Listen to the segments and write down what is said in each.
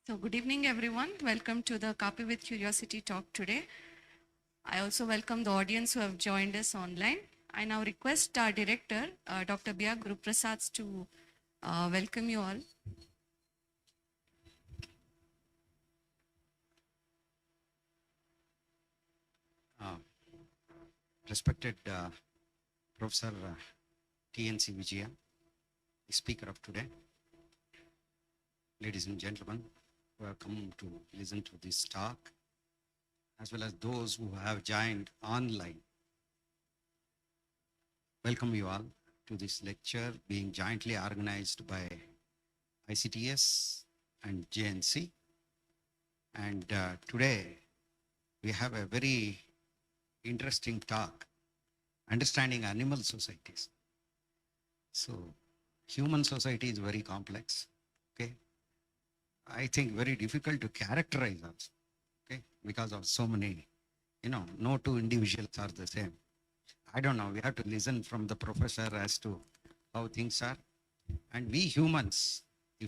So good evening, everyone. Welcome to the Kaapi with Curiosity talk today. I also welcome the audience who have joined us online. I now request our director, Dr. Bia Guruprasad, to welcome you all. Respected Professor T.N.C. Vidya, the speaker of today, ladies and gentlemen who have come to listen to this talk, as well as those who have joined online. Welcome you all to this lecture being jointly organized by ICTS and JNC. And today we have a very interesting talk, understanding animal societies. So human society is very complex, okay? I think very difficult to characterize also, okay? Because of so many, no two individuals are the same. I don't know, we have to listen from the professor as to how things are. And we humans,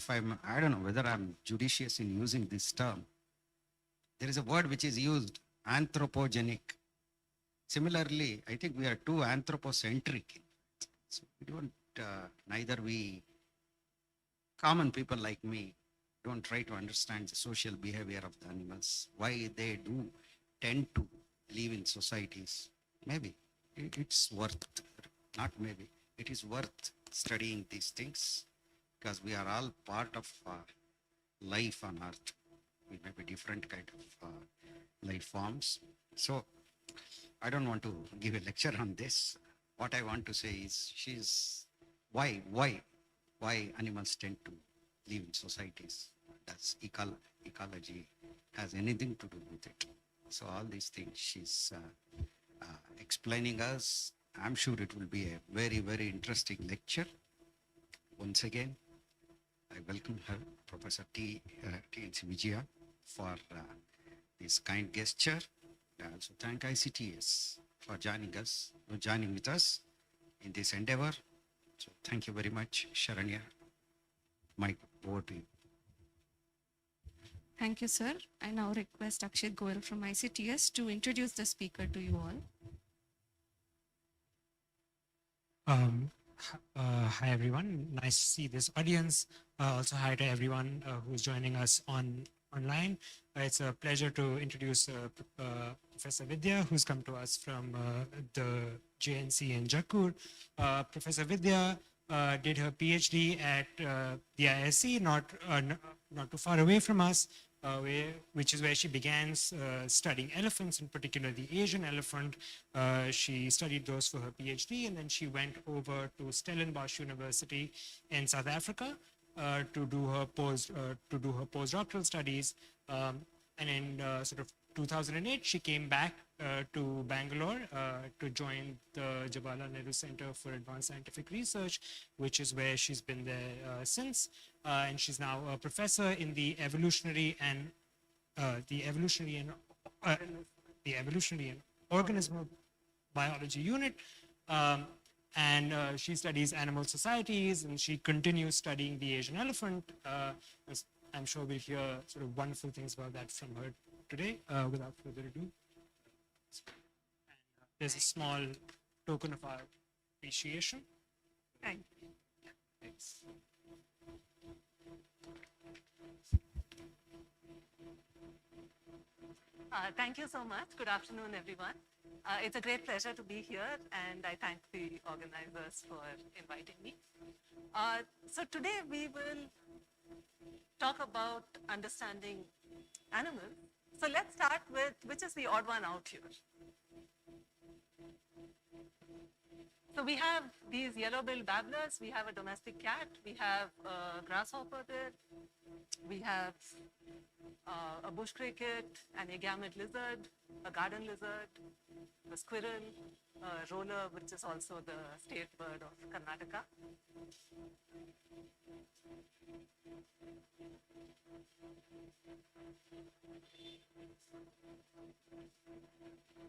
I don't know whether I'm judicious in using this term. There is a word which is used, anthropogenic. Similarly, I think we are too anthropocentric. So we don't, neither we, common people like me, don't try to understand the social behavior of the animals, why they do tend to live in societies. Maybe it's worth, not maybe, it is worth studying these things because we are all part of life on Earth. We may be different kind of life forms. So I don't want to give a lecture on this. What I want to say is, why animals tend to live in societies? Does ecology has anything to do with it? So all these things she's explaining us. I'm sure it will be a very, very interesting lecture. Once again, I welcome her, Professor T.N.C. Vidya, for this kind gesture. I also thank ICTS for joining with us in this endeavor. So thank you very much, Sharanya. Mike, over to you. Thank you, sir. I now request Akshit Goel from ICTS to introduce the speaker to you all. Hi, everyone. Nice to see this audience. Also, hi to everyone who's joining us online. It's a pleasure to introduce Professor Vidya, who's come to us from the JNC in Jakkur. Professor Vidya did her PhD at the ISC, not too far away from us, which is where she began studying elephants, in particular the Asian elephant. She studied those for her PhD, and then she went over to Stellenbosch University in South Africa to do her postdoctoral studies. And in sort of 2008, she came back to Bangalore to join the Jawaharlal Nehru Centre for Advanced Scientific Research, which is where she's been there since. And she's now a professor in the evolutionary and organismal biology unit. And she studies animal societies, and she continues studying the Asian elephant. I'm sure we'll hear sort of wonderful things about that from her today. Without further ado, there's a small token of our appreciation. Thank you. Thanks. Thank you so much. Good afternoon, everyone. It's a great pleasure to be here, and I thank the organizers for inviting me. So today we will talk about understanding animals. So let's start with which is the odd one out here. So we have these yellow-billed babblers, we have a domestic cat, we have a grasshopper there, we have a bush cricket, an agamid lizard, a garden lizard, a squirrel, a roller, which is also the state bird of Karnataka.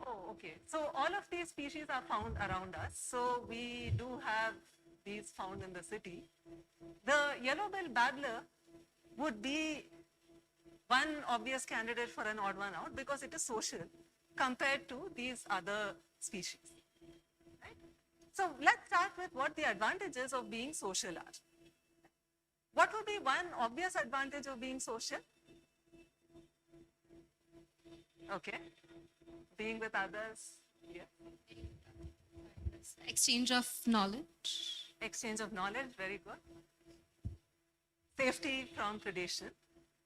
Oh, okay. So all of these species are found around us. So we do have these found in the city. The yellow-billed babbler would be one obvious candidate for an odd one out because it is social compared to these other species. Right? So let's start with what the advantages of being social are. What would be one obvious advantage of being social? Okay, being with others, yeah. Exchange of knowledge. Exchange of knowledge, very good. Safety from predation.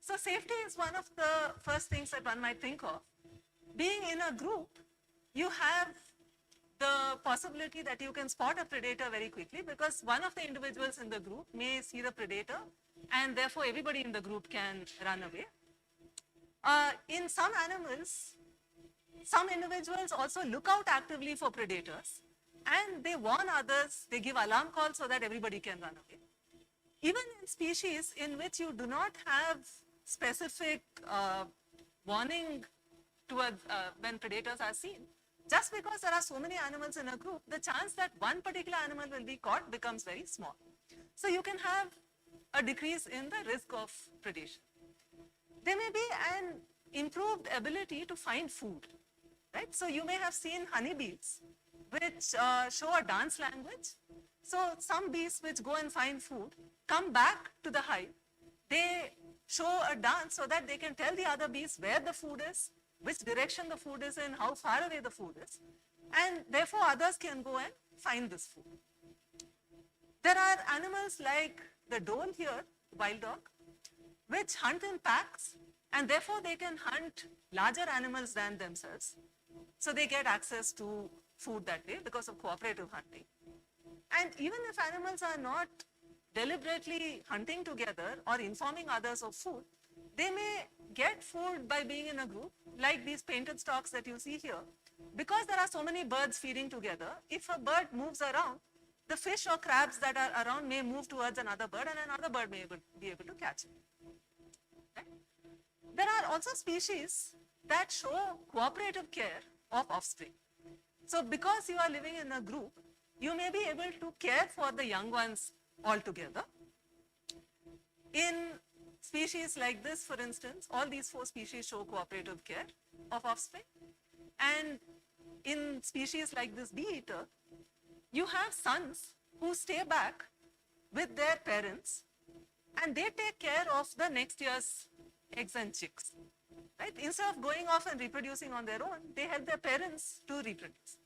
So safety is one of the first things that one might think of. Being in a group, you have the possibility that you can spot a predator very quickly because one of the individuals in the group may see the predator and therefore everybody in the group can run away. In some animals, some individuals also look out actively for predators and they warn others, they give alarm calls so that everybody can run away. Even in species in which you do not have specific warning towards when predators are seen, just because there are so many animals in a group, the chance that one particular animal will be caught becomes very small. So you can have a decrease in the risk of predation. There may be an improved ability to find food, right? So you may have seen honeybees which show a dance language. So some bees which go and find food come back to the hive. They show a dance so that they can tell the other bees where the food is, which direction the food is in, how far away the food is, and therefore others can go and find this food. There are animals like the dhole here, wild dog, which hunt in packs, and therefore they can hunt larger animals than themselves. So they get access to food that way because of cooperative hunting. And even if animals are not deliberately hunting together or informing others of food, they may get food by being in a group, like these painted stalks that you see here. Because there are so many birds feeding together, if a bird moves around, the fish or crabs that are around may move towards another bird and another bird may be able to catch it. Right? There are also species that show cooperative care of offspring. So because you are living in a group, you may be able to care for the young ones altogether. In species like this, for instance, all these 4 species show cooperative care of offspring. And in species like this bee eater, you have sons who stay back with their parents and they take care of the next year's eggs and chicks. Right? Instead of going off and reproducing on their own, they help their parents to reproduce.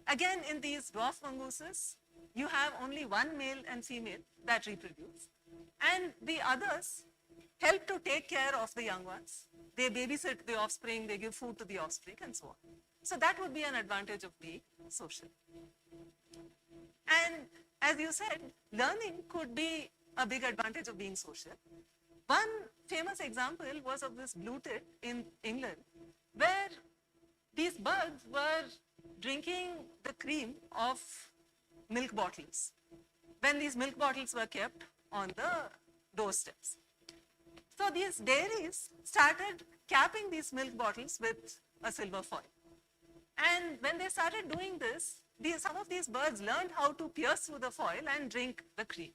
Again, in these dwarf mongooses, you have only one male and female that reproduce. And the others help to take care of the young ones. They babysit the offspring, they give food to the offspring, and so on. So that would be an advantage of being social. And as you said, learning could be a big advantage of being social. One famous example was of this blue tit in England, where these birds were drinking the cream of milk bottles when these milk bottles were kept on the doorsteps. So these dairies started capping these milk bottles with a silver foil. And when they started doing this, some of these birds learned how to pierce through the foil and drink the cream.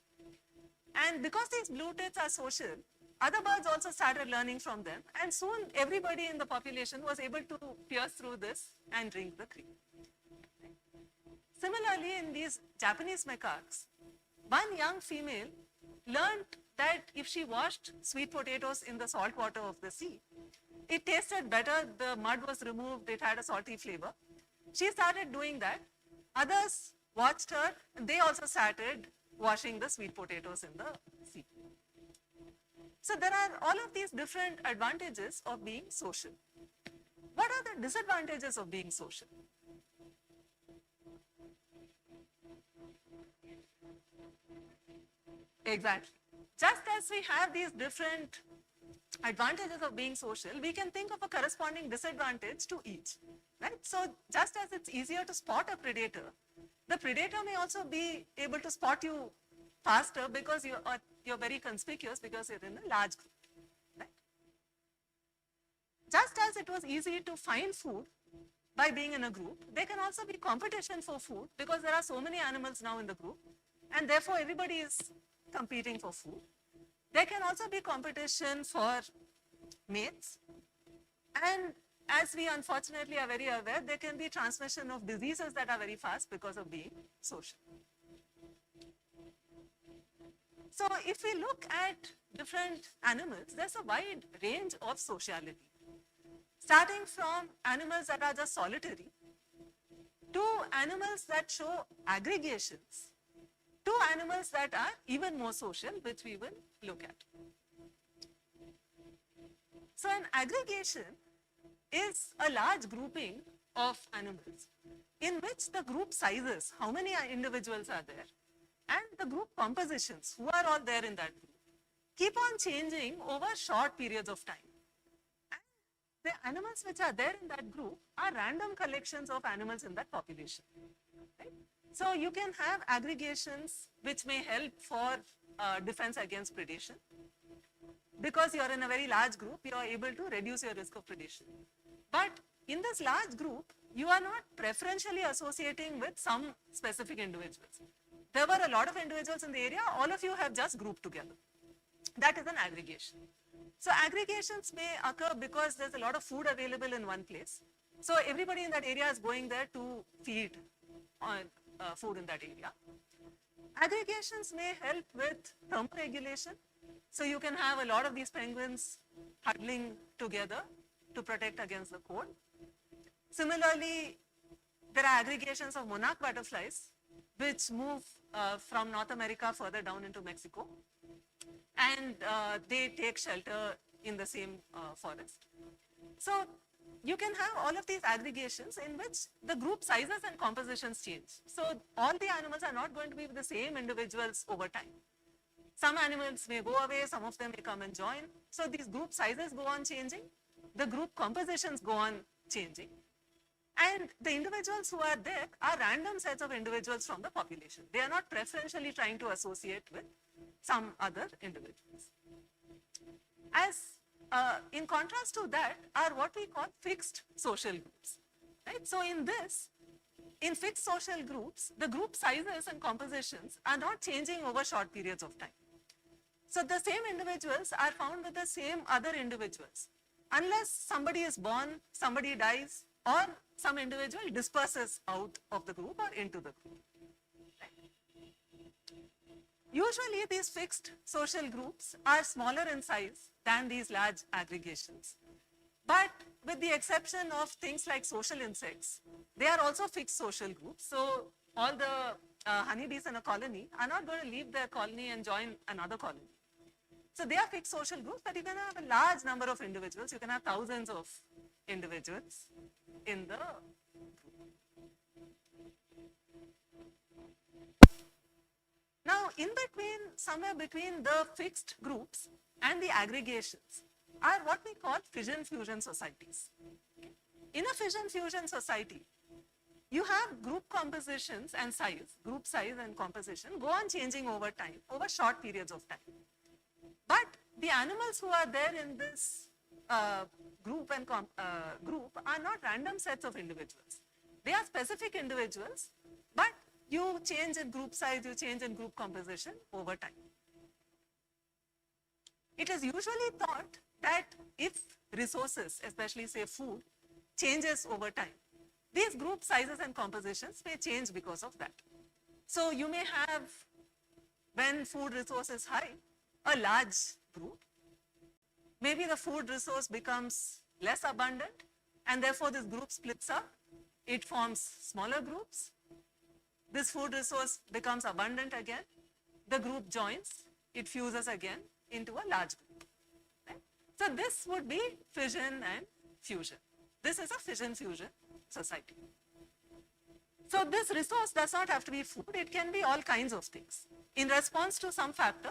And because these blue tits are social, other birds also started learning from them. And soon everybody in the population was able to pierce through this and drink the cream. Similarly, in these Japanese macaques, one young female learned that if she washed sweet potatoes in the salt water of the sea, it tasted better, the mud was removed, it had a salty flavor. She started doing that. Others watched her, and they also started washing the sweet potatoes in the sea. So there are all of these different advantages of being social. What are the disadvantages of being social? Exactly. Just as we have these different advantages of being social, we can think of a corresponding disadvantage to each, right? So just as it's easier to spot a predator, the predator may also be able to spot you faster because you're very conspicuous because you're in a large group, right? Just as it was easy to find food by being in a group, there can also be competition for food because there are so many animals now in the group, and therefore everybody is competing for food. There can also be competition for mates. And as we unfortunately are very aware, there can be transmission of diseases that are very fast because of being social. So if we look at different animals, there's a wide range of sociality, starting from animals that are just solitary to animals that show aggregations to animals that are even more social, which we will look at. So an aggregation is a large grouping of animals in which the group sizes, how many individuals are there, and the group compositions, who are all there in that group, keep on changing over short periods of time. And the animals which are there in that group are random collections of animals in that population. Right? So you can have aggregations which may help for defense against predation. Because you're in a very large group, you are able to reduce your risk of predation. But in this large group, you are not preferentially associating with some specific individuals. There were a lot of individuals in the area, all of you have just grouped together. That is an aggregation. So aggregations may occur because there's a lot of food available in one place. So everybody in that area is going there to feed on food in that area. Aggregations may help with thermoregulation. So you can have a lot of these penguins huddling together to protect against the cold. Similarly, there are aggregations of monarch butterflies which move from North America further down into Mexico, and they take shelter in the same forest. So you can have all of these aggregations in which the group sizes and compositions change. So all the animals are not going to be the same individuals over time. Some animals may go away, some of them may come and join. So these group sizes go on changing, the group compositions go on changing. And the individuals who are there are random sets of individuals from the population. They are not preferentially trying to associate with some other individuals. As in contrast to that are what we call fixed social groups. Right? So in fixed social groups, the group sizes and compositions are not changing over short periods of time. So the same individuals are found with the same other individuals, unless somebody is born, somebody dies, or some individual disperses out of the group or into the group. Right? Usually these fixed social groups are smaller in size than these large aggregations. But with the exception of things like social insects, they are also fixed social groups. So all the honeybees in a colony are not going to leave their colony and join another colony. So they are fixed social groups, but you can have a large number of individuals. You can have thousands of individuals in the group. Now, in between, somewhere between the fixed groups and the aggregations are what we call fission-fusion societies. In a fission-fusion society, you have group compositions and size, group size and composition go on changing over time, over short periods of time. But the animals who are there in this group are not random sets of individuals. They are specific individuals, but you change in group size, you change in group composition over time. It is usually thought that if resources, especially say food, changes over time, these group sizes and compositions may change because of that. So you may have, when food resource is high, a large group. Maybe the food resource becomes less abundant and therefore this group splits up. It forms smaller groups. This food resource becomes abundant again. The group joins. It fuses again into a large group. Right? So this would be fission and fusion. This is a fission-fusion society. So this resource does not have to be food. It can be all kinds of things. In response to some factor,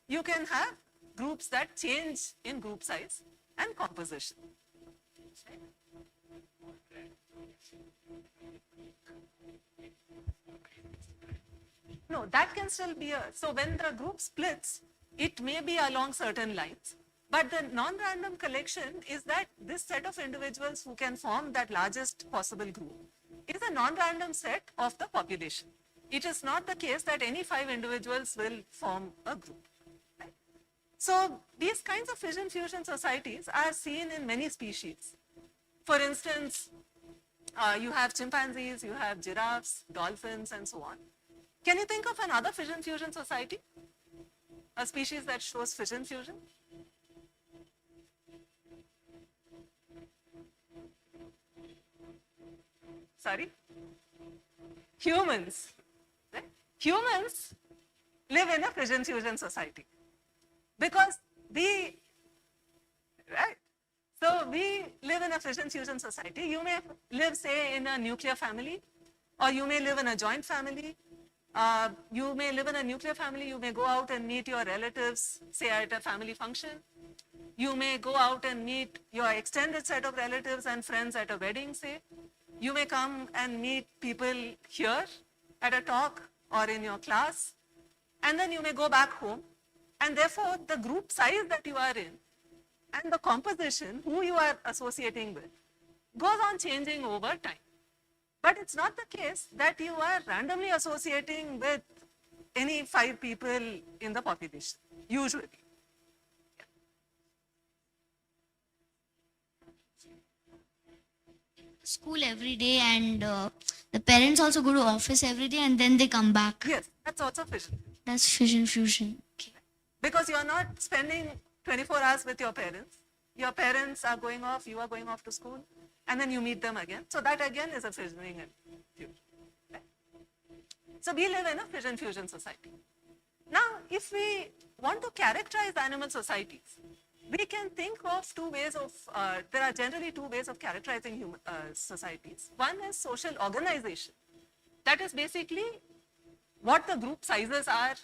you can have groups that change in group size and composition. No, that can still be so when the group splits, it may be along certain lines. But the non-random collection is that this set of individuals who can form that largest possible group is a non-random set of the population. It is not the case that any 5 individuals will form a group. So these kinds of fission-fusion societies are seen in many species. For instance, you have chimpanzees, you have giraffes, dolphins, and so on. Can you think of another fission-fusion society? A species that shows fission-fusion? Sorry? Humans. Right? Humans live in a fission-fusion society because we, right? So we live in a fission-fusion society. You may live, say, in a nuclear family, or you may live in a joint family. You may live in a nuclear family. You may go out and meet your relatives, say, at a family function. You may go out and meet your extended set of relatives and friends at a wedding, say. You may come and meet people here at a talk or in your class, and then you may go back home. And therefore, the group size that you are in and the composition, who you are associating with, goes on changing over time. But it's not the case that you are randomly associating with any 5 people in the population, usually. School every day, and the parents also go to office every day, and then they come back. Yes, that's also fission. That's fission fusion. Okay. Because you're not spending 24 hours with your parents. Your parents are going off, you are going off to school, and then you meet them again. So that again is a fissioning and fusion. Right? So we live in a fission-fusion society. Now, if we want to characterize animal societies, we can think of 2 ways of, there are generally 2 ways of characterizing human societies. One is social organization. That is basically what the group sizes are,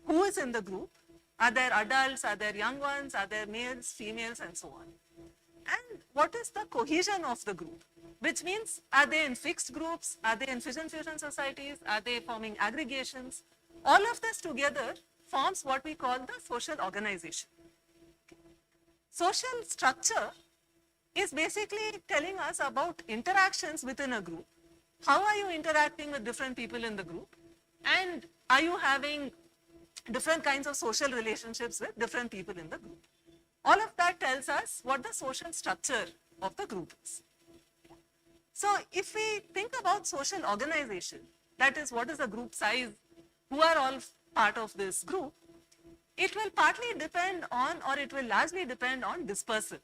who is in the group, are there adults, are there young ones, are there males, females, and so on. And what is the cohesion of the group, which means are they in fixed groups, are they in fission-fusion societies, are they forming aggregations? All of this together forms what we call the social organization. Social structure is basically telling us about interactions within a group. How are you interacting with different people in the group? And are you having different kinds of social relationships with different people in the group? All of that tells us what the social structure of the group is. So if we think about social organization, that is, what is the group size, who are all part of this group, it will partly depend on, or it will largely depend on dispersal.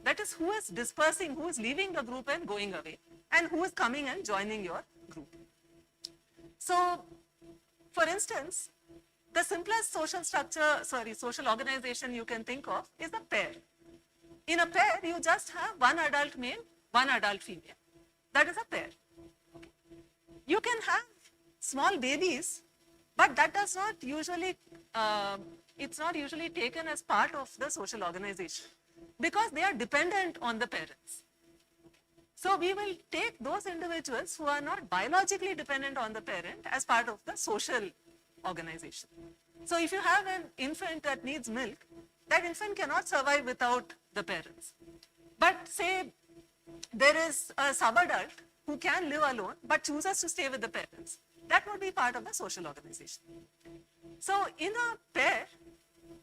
That is, who is dispersing, who is leaving the group and going away, and who is coming and joining your group. So, for instance, the simplest social structure, social organization you can think of is a pair. In a pair, you just have one adult male, one adult female. That is a pair. Okay. You can have small babies, but that does not usually, it's not usually taken as part of the social organization because they are dependent on the parents. So we will take those individuals who are not biologically dependent on the parent as part of the social organization. So if you have an infant that needs milk, that infant cannot survive without the parents. But say there is a subadult who can live alone but chooses to stay with the parents, that would be part of the social organization. So in a pair,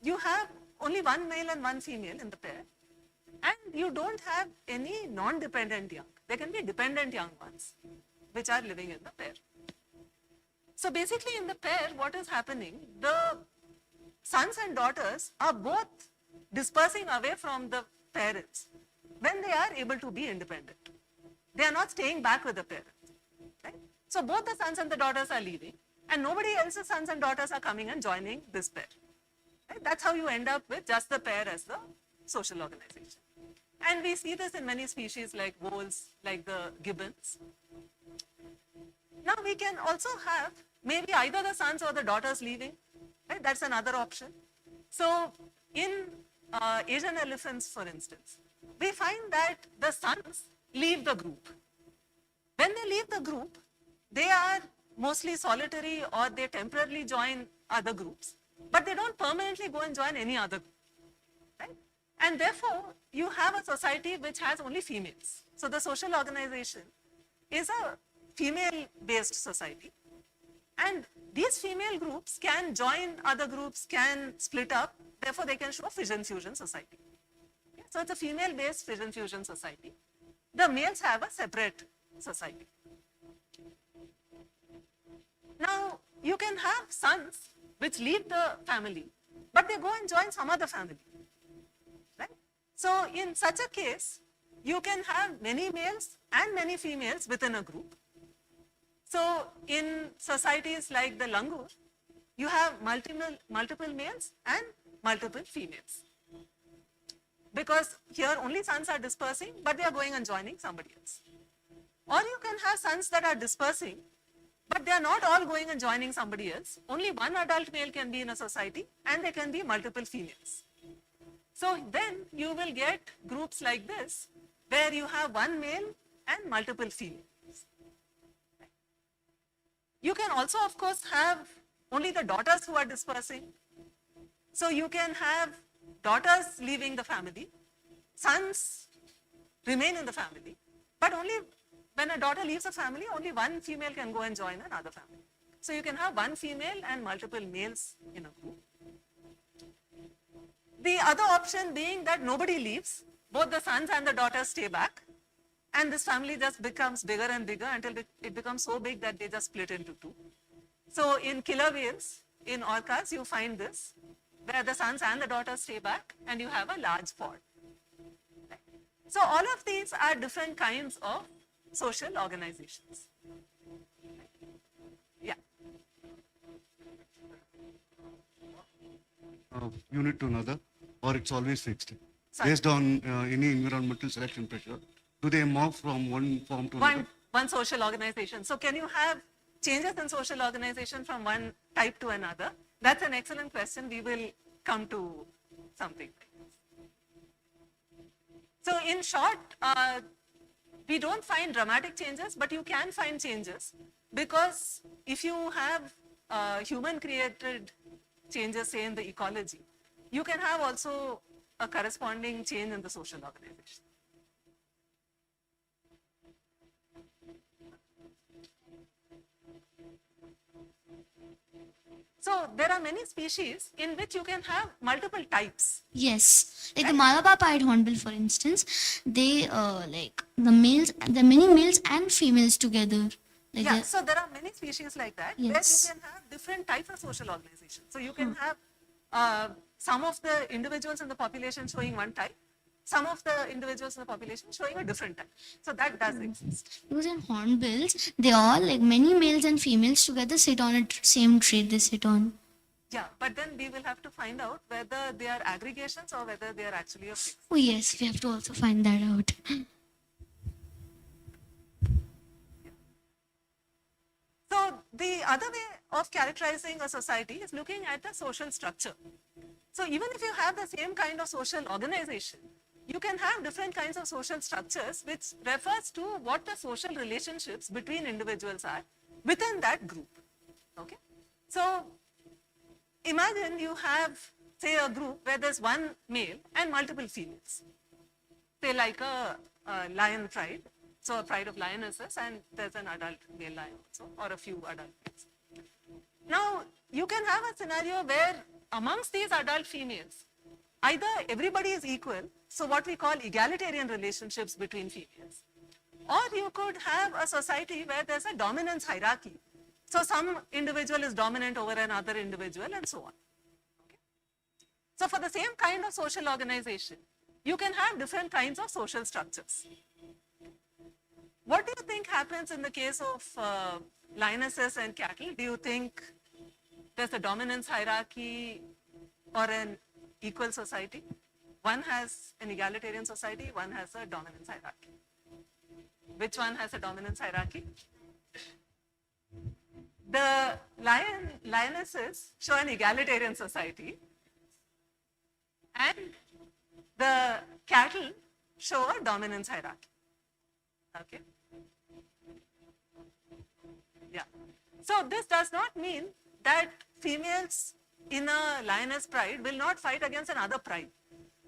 you have only one male and one female in the pair, and you don't have any non-dependent young. There can be dependent young ones which are living in the pair. So basically in the pair, what is happening, the sons and daughters are both dispersing away from the parents when they are able to be independent. They are not staying back with the parents. Right? So both the sons and the daughters are leaving, and nobody else's sons and daughters are coming and joining this pair. Right? That's how you end up with just the pair as the social organization. And we see this in many species like voles, like the gibbons. Now we can also have maybe either the sons or the daughters leaving. Right? That's another option. So in Asian elephants, for instance, we find that the sons leave the group. When they leave the group, they are mostly solitary or they temporarily join other groups, but they don't permanently go and join any other group. Right? And therefore, you have a society which has only females. So the social organization is a female-based society. And these female groups can join other groups, can split up, Therefore, they can show fission-fusion society. Okay? So it's a female-based fission-fusion society. The males have a separate society. Now, you can have sons which leave the family, but they go and join some other family. Right? So, in such a case, you can have many males and many females within a group. So, in societies like the Langur, you have multiple males and multiple females. Because here only sons are dispersing, but they are going and joining somebody else. Or you can have sons that are dispersing, but they are not all going and joining somebody else. Only one adult male can be in a society, and there can be multiple females. So then you will get groups like this, where you have one male and multiple females. You can also, of course, have only the daughters who are dispersing. So you can have daughters leaving the family, sons remain in the family, but only when a daughter leaves a family, only one female can go and join another family. So you can have one female and multiple males in a group. The other option being that nobody leaves, both the sons and the daughters stay back, and this family just becomes bigger and bigger until it becomes so big that they just split into two. So in killer whales, in orcas, you find this, where the sons and the daughters stay back and you have a large pod. So all of these are different kinds of social organizations. Yeah. Unit to another, or it's always fixed? Sorry. Based on any environmental selection pressure, do they morph from one form to another? One social organization. So can you have changes in social organization from one type to another? That's an excellent question. We will come to something. So in short, we don't find dramatic changes, but you can find changes, because if you have human created changes, say in the ecology, you can have also a corresponding change in the social organization. So there are many species in which you can have multiple types. Yes, like the Malabar-pied hornbill, for instance, they like the many males and females together. Like Yeah, so there are many species like that, where you Yes. can have different types of social organizations. So you can have some of the individuals in the population showing one type, some of the individuals in the population showing a different type. So that does exist. Because in hornbills, they all, like many males and females together, sit on a same tree they sit on. Yeah, but then we will have to find out whether they are aggregations or whether they are actually a fix. Oh yes, we have to also find that out. So the other way of characterizing a society is looking at the social structure. So even if you have the same kind of social organization, you can have different kinds of social structures, which refers to what the social relationships between individuals are within that group. Okay. So imagine you have, say, a group where there's one male and multiple females. Say like a lion pride. So a pride of lionesses, and there's an adult male lion also, or a few adult males. Now, you can have a scenario where amongst these adult females, either everybody is equal, so what we call egalitarian relationships between females, or you could have a society where there's a dominance hierarchy. So some individual is dominant over another individual, and so on. Okay? So for the same kind of social organization, you can have different kinds of social structures. What do you think happens in the case of lionesses and cattle? Do you think there's a dominance hierarchy or an equal society? One has an egalitarian society, one has a dominance hierarchy. Which one has a dominance hierarchy? The lionesses show an egalitarian society, and the cattle show a dominance hierarchy. Okay. Yeah. So this does not mean that females in a lioness pride will not fight against another pride.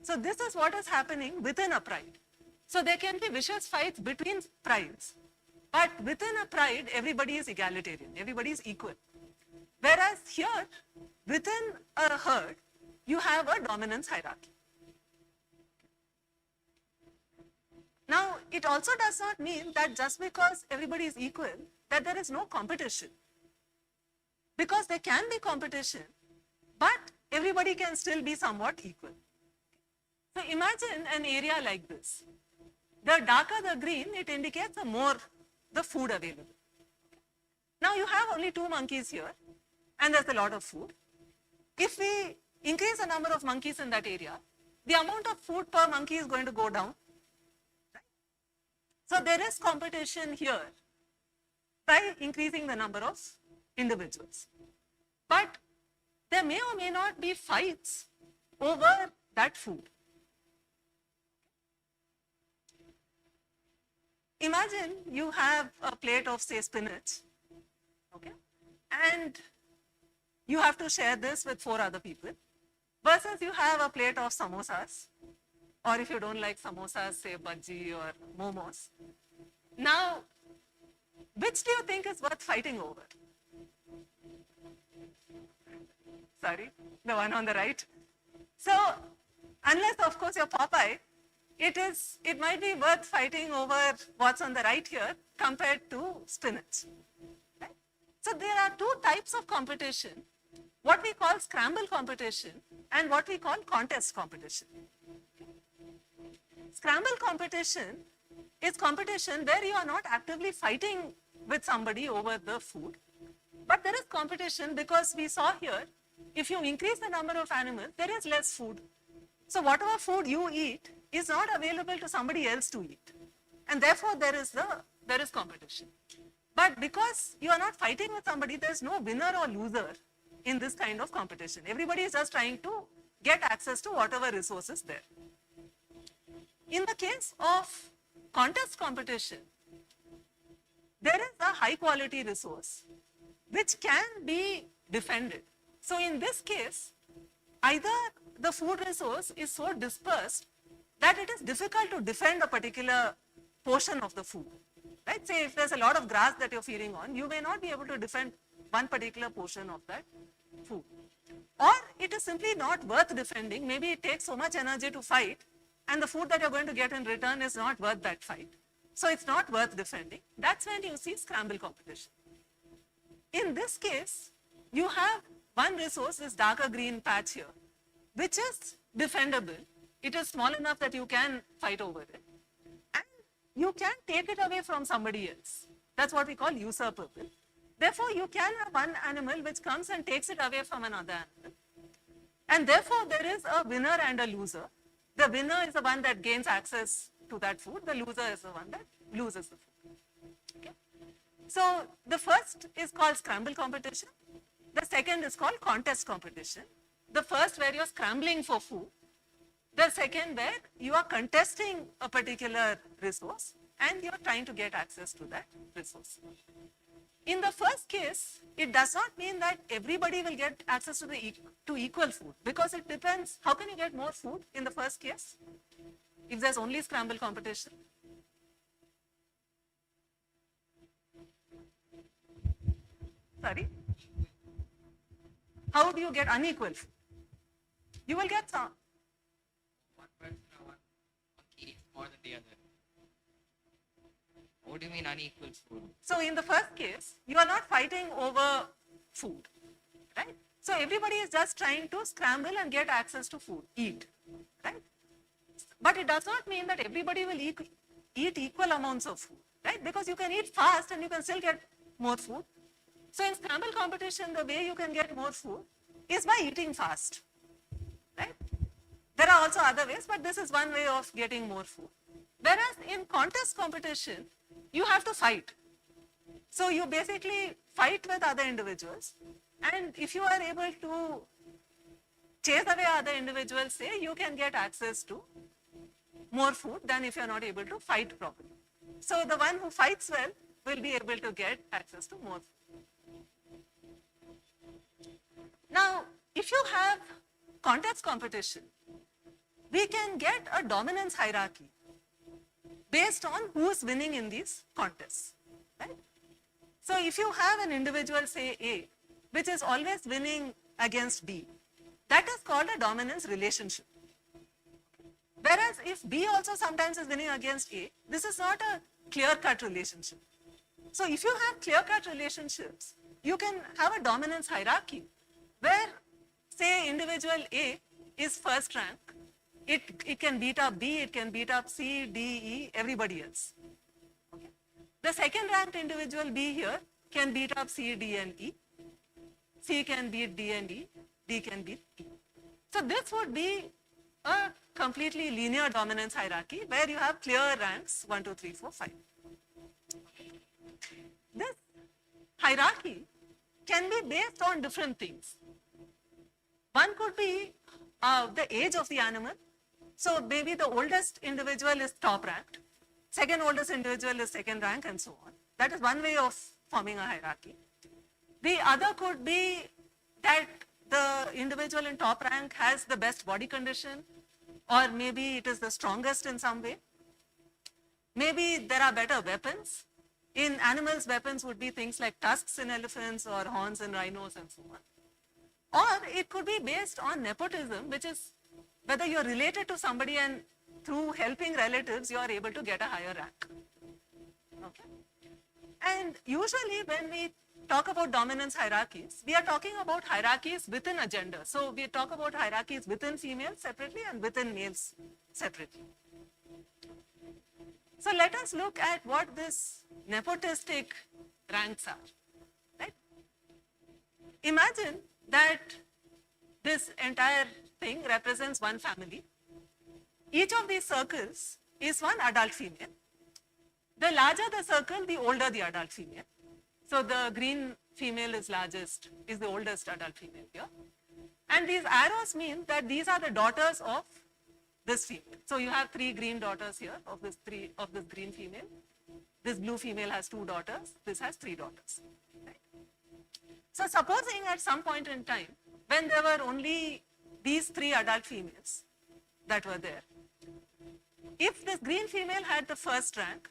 So this is what is happening within a pride. So there can be vicious fights between prides, but within a pride, everybody is egalitarian, everybody is equal. Whereas here, within a herd, you have a dominance hierarchy. Now, it also does not mean that just because everybody is equal, that there is no competition. Because there can be competition, but everybody can still be somewhat equal. So imagine an area like this. The darker the green, it indicates the more the food available. Now you have only 2 monkeys here, and there's a lot of food. If we increase the number of monkeys in that area, the amount of food per monkey is going to go down. Right? So there is competition here by increasing the number of individuals. But there may or may not be fights over that food. Imagine you have a plate of, say, spinach, okay, and you have to share this with 4 other people, versus you have a plate of samosas, or if you don't like samosas, say bhaji or momos. Now, which do you think is worth fighting over? Sorry, the one on the right. So, unless of course you're Popeye, it might be worth fighting over what's on the right here compared to spinach. Right? So there are 2 types of competition, what we call scramble competition and what we call contest competition. Scramble competition is competition where you are not actively fighting with somebody over the food, but there is competition because we saw here, if you increase the number of animals, there is less food. So whatever food you eat is not available to somebody else to eat. And therefore there is competition. But because you are not fighting with somebody, there is no winner or loser in this kind of competition. Everybody is just trying to get access to whatever resource is there. In the case of contest competition, there is a high quality resource which can be defended. So in this case, either the food resource is so dispersed that it is difficult to defend a particular portion of the food. Right? Say if there's a lot of grass that you're feeding on, you may not be able to defend one particular portion of that food. Or it is simply not worth defending. Maybe it takes so much energy to fight, and the food that you're going to get in return is not worth that fight. So it's not worth defending. That's when you see scramble competition. In this case, you have one resource, this darker green patch here, which is defendable. It is small enough that you can fight over it. And you can take it away from somebody else. That's what we call usurpable. Therefore, you can have one animal which comes and takes it away from another animal. And therefore, there is a winner and a loser. The winner is the one that gains access to that food. The loser is the one that loses the food. Okay? So the first is called scramble competition. The second is called contest competition. The first where you're scrambling for food. The second where you are contesting a particular resource and you're trying to get access to that resource. In the first case, it does not mean that everybody will get access to equal food, because it depends. How can you get more food in the first case if there's only scramble competition? Sorry? How do you get unequal food? You will get some. One person or one monkey eats more than the other. What do you mean unequal food? So in the first case, you are not fighting over food, right? So everybody is just trying to scramble and get access to food, eat, right? But it does not mean that everybody will eat equal amounts of food, right? Because you can eat fast and you can still get more food. So in scramble competition, the way you can get more food is by eating fast, right? There are also other ways, but this is one way of getting more food. Whereas in contest competition, you have to fight. So you basically fight with other individuals, and if you are able to chase away other individuals, say, you can get access to more food than if you are not able to fight properly. So the one who fights well will be able to get access to more food. Now, if you have contest competition, we can get a dominance hierarchy based on who is winning in these contests, right? So if you have an individual, say A, which is always winning against B, That is called a dominance relationship. Whereas if B also sometimes is winning against A, this is not a clear-cut relationship. So if you have clear-cut relationships, you can have a dominance hierarchy where, say, individual A is first rank. It can beat up B, it can beat up C, D, E, everybody else. Okay. The second ranked individual B here can beat up C, D, and E. C can beat D and E, D can beat E. So this would be a completely linear dominance hierarchy where you have clear ranks 1, 2, 3, 4, 5. This hierarchy can be based on different things. One could be the age of the animal. So maybe the oldest individual is top ranked, second oldest individual is second rank, and so on. That is one way of forming a hierarchy. The other could be that the individual in top rank has the best body condition, or maybe it is the strongest in some way. Maybe there are better weapons. In animals, weapons would be things like tusks in elephants or horns in rhinos and so on. Or it could be based on nepotism, which is whether you're related to somebody and through helping relatives, you are able to get a higher rank. Okay? And usually when we talk about dominance hierarchies, we are talking about hierarchies within a gender. So we talk about hierarchies within females separately and within males separately. So let us look at what this nepotistic ranks are. Right? Imagine that this entire thing represents one family. Each of these circles is one adult female. The larger the circle, the older the adult female. So the green female is largest, is the oldest adult female here. And these arrows mean that these are the daughters of this female. So you have 3 green daughters here of this green female. This blue female has 2 daughters. This has 3 daughters. Right? So supposing at some point in time, when there were only these 3 adult females that were there, if this green female had the first rank,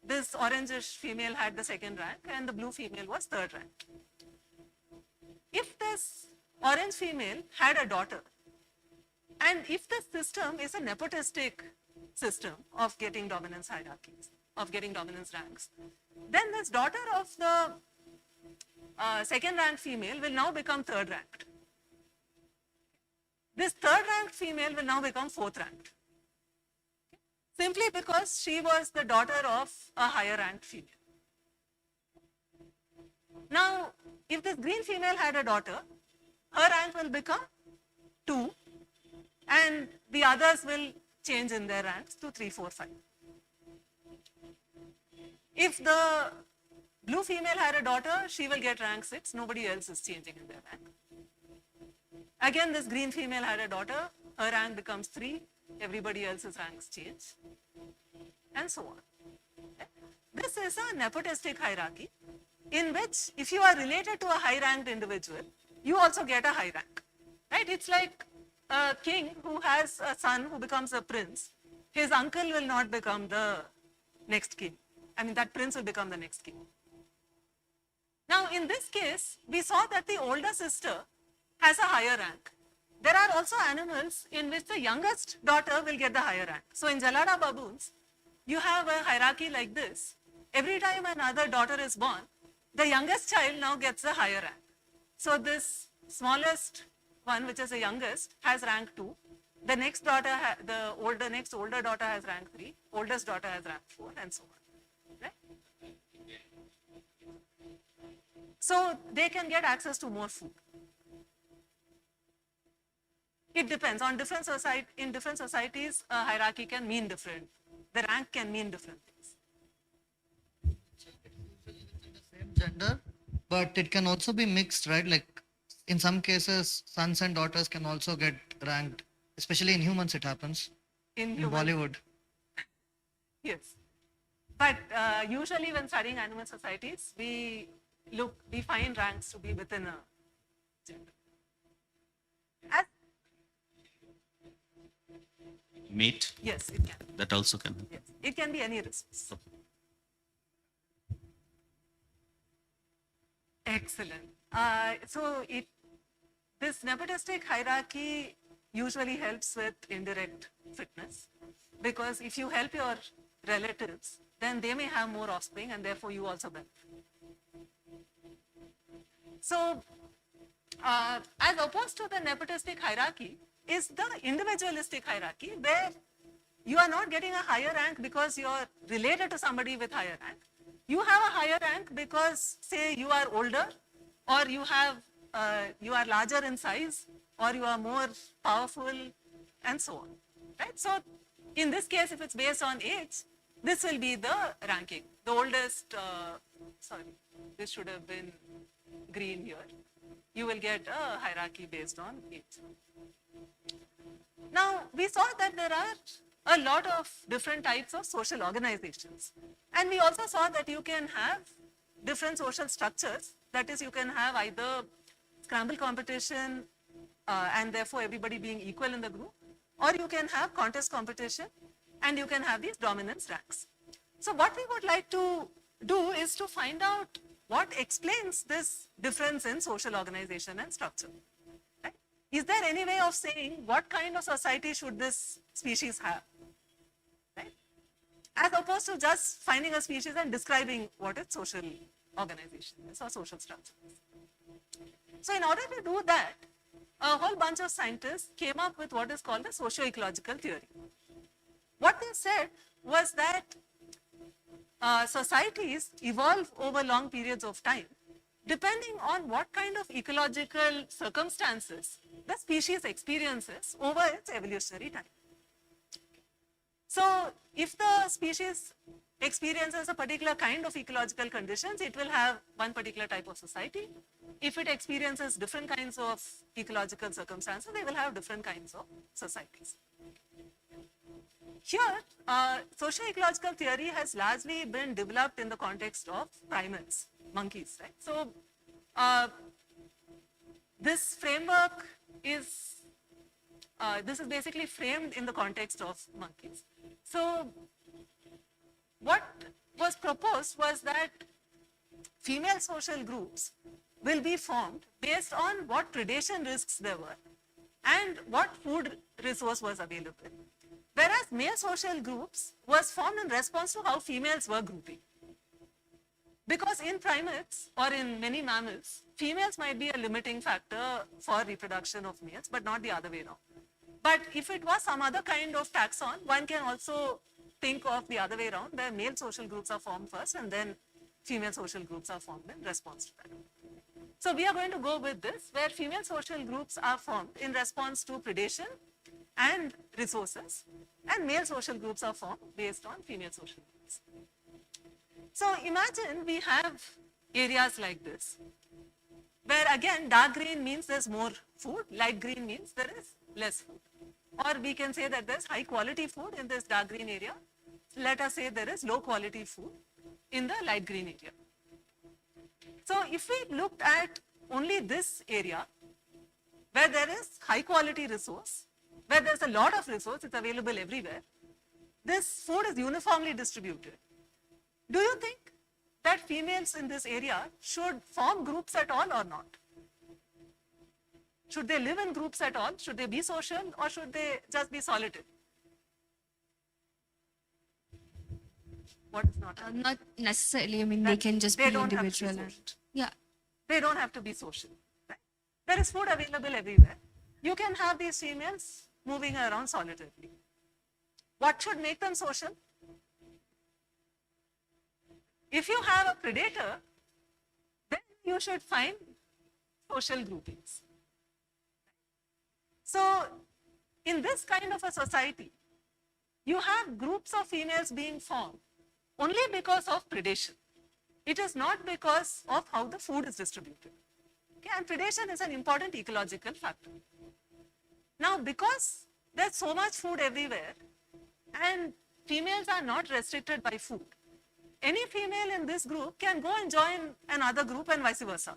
this orangish female had the second rank, and the blue female was third rank. If this orange female had a daughter, and if this system is a nepotistic system of getting dominance hierarchies, of getting dominance ranks, then this daughter of the second ranked female will now become third ranked. This third ranked female will now become fourth ranked. Simply because she was the daughter of a higher ranked female. Now, if this green female had a daughter, her rank will become 2, and the others will change in their ranks to 3, 4, 5. If the blue female had a daughter, she will get rank 6, nobody else is changing in their rank. Again, this green female had a daughter, her rank becomes 3, everybody else's ranks change, and so on. This is a nepotistic hierarchy in which if you are related to a high ranked individual, you also get a high rank. Right? It's like a king who has a son who becomes a prince. His uncle will not become the next king. I mean, that prince will become the next king. Now, in this case, we saw that the older sister has a higher rank. There are also animals in which the youngest daughter will get the higher rank. So in Jalada baboons, you have a hierarchy like this. Every time another daughter is born, the youngest child now gets a higher rank. So this smallest one, which is the youngest, has rank 2. The next daughter, the next older daughter has rank 3. Oldest daughter has rank 4, and so on. Right? So they can get access to more food. It depends on different society. In different societies, a hierarchy can mean different. The rank can mean different things. Same gender, but it can also be mixed, right? Like in some cases, sons and daughters can also get ranked, especially in humans it happens. In Bollywood. Yes. But usually when studying animal societies, we find ranks to be within a gender. As Mate, yes, it can. that also can. Yes. It can be any resource. Excellent. So this nepotistic hierarchy usually helps with indirect fitness, because if you help your relatives, then they may have more offspring and therefore you also benefit. So, as opposed to the nepotistic hierarchy is the individualistic hierarchy, where you are not getting a higher rank because you are related to somebody with higher rank. You have a higher rank because, say, you are older, or you are larger in size, or you are more powerful, and so on. Right? So, in this case, if it's based on age, this will be the ranking. The oldest, this should have been green here. You will get a hierarchy based on age. Now, we saw that there are a lot of different types of social organizations. And we also saw that you can have different social structures. That is, you can have either scramble competition and therefore everybody being equal in the group, or you can have contest competition and you can have these dominance ranks. So what we would like to do is to find out what explains this difference in social organization and structure. Right? Is there any way of saying what kind of society should this species have? Right? As opposed to just finding a species and describing what its social organization is or social structure is. So in order to do that, a whole bunch of scientists came up with what is called the socioecological theory. What they said was that societies evolve over long periods of time, depending on what kind of ecological circumstances the species experiences over its evolutionary time. So, if the species experiences a particular kind of ecological conditions, it will have one particular type of society. If it experiences different kinds of ecological circumstances, they will have different kinds of societies. Here, socioecological theory has largely been developed in the context of primates, monkeys, right? So, this framework is, this is basically framed in the context of monkeys. So, what was proposed was that female social groups will be formed based on what predation risks there were and what food resource was available. Whereas male social groups was formed in response to how females were grouping. Because in primates or in many mammals, females might be a limiting factor for reproduction of males, but not the other way around. But if it was some other kind of taxon, one can also think of the other way around, where male social groups are formed first and then female social groups are formed in response to that. So we are going to go with this, where female social groups are formed in response to predation and resources, and male social groups are formed based on female social groups. So imagine we have areas like this, where again dark green means there's more food, light green means there is less food. Or we can say that there's high quality food in this dark green area. Let us say there is low quality food in the light green area. So if we looked at only this area, where there is high quality resource, where there's a lot of resource, it's available everywhere, this food is uniformly distributed. Do you think that females in this area should form groups at all or not? Should they live in groups at all? Should they be social, or should they just be solitary? What is not? Not necessarily. I mean, they can just be individual. Yeah. They don't have to be social. Right? There is food available everywhere. You can have these females moving around solitarily. What should make them social? If you have a predator, then you should find social groupings. So, in this kind of a society, you have groups of females being formed only because of predation. It is not because of how the food is distributed. Okay? And predation is an important ecological factor. Now, because there's so much food everywhere and females are not restricted by food, any female in this group can go and join another group and vice versa.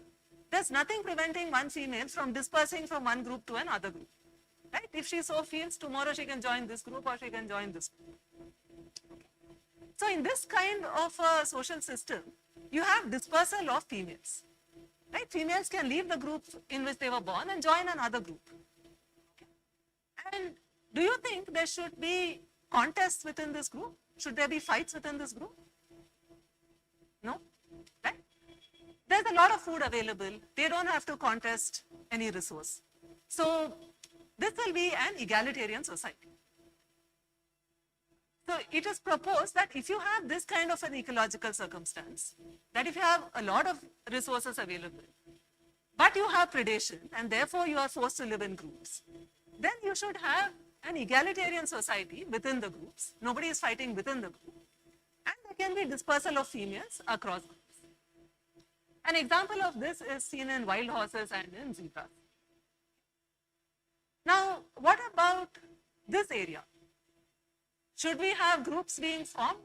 There's nothing preventing one female from dispersing from one group to another group. Right? If she so feels, tomorrow she can join this group or she can join this group. So in this kind of a social system, you have dispersal of females. right? Females can leave the group in which they were born and join another group. And do you think there should be contests within this group? Should there be fights within this group? No, right? There's a lot of food available. They don't have to contest any resource. So this will be an egalitarian society. So it is proposed that if you have this kind of an ecological circumstance, that if you have a lot of resources available, but you have predation and therefore you are forced to live in groups, then you should have an egalitarian society within the groups. Nobody is fighting within the group. And there can be dispersal of females across groups. An example of this is seen in wild horses and in zebras. Now, what about this area? Should we have groups being formed?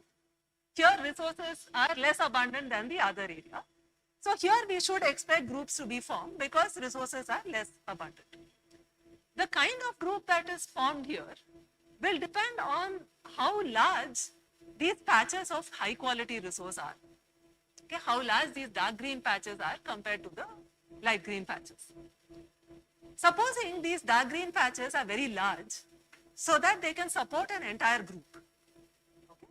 Here resources are less abundant than the other area. So here we should expect groups to be formed because resources are less abundant. The kind of group that is formed here will depend on how large these patches of high quality resource are. Okay, how large these dark green patches are compared to the light green patches. Supposing these dark green patches are very large so that they can support an entire group. Okay.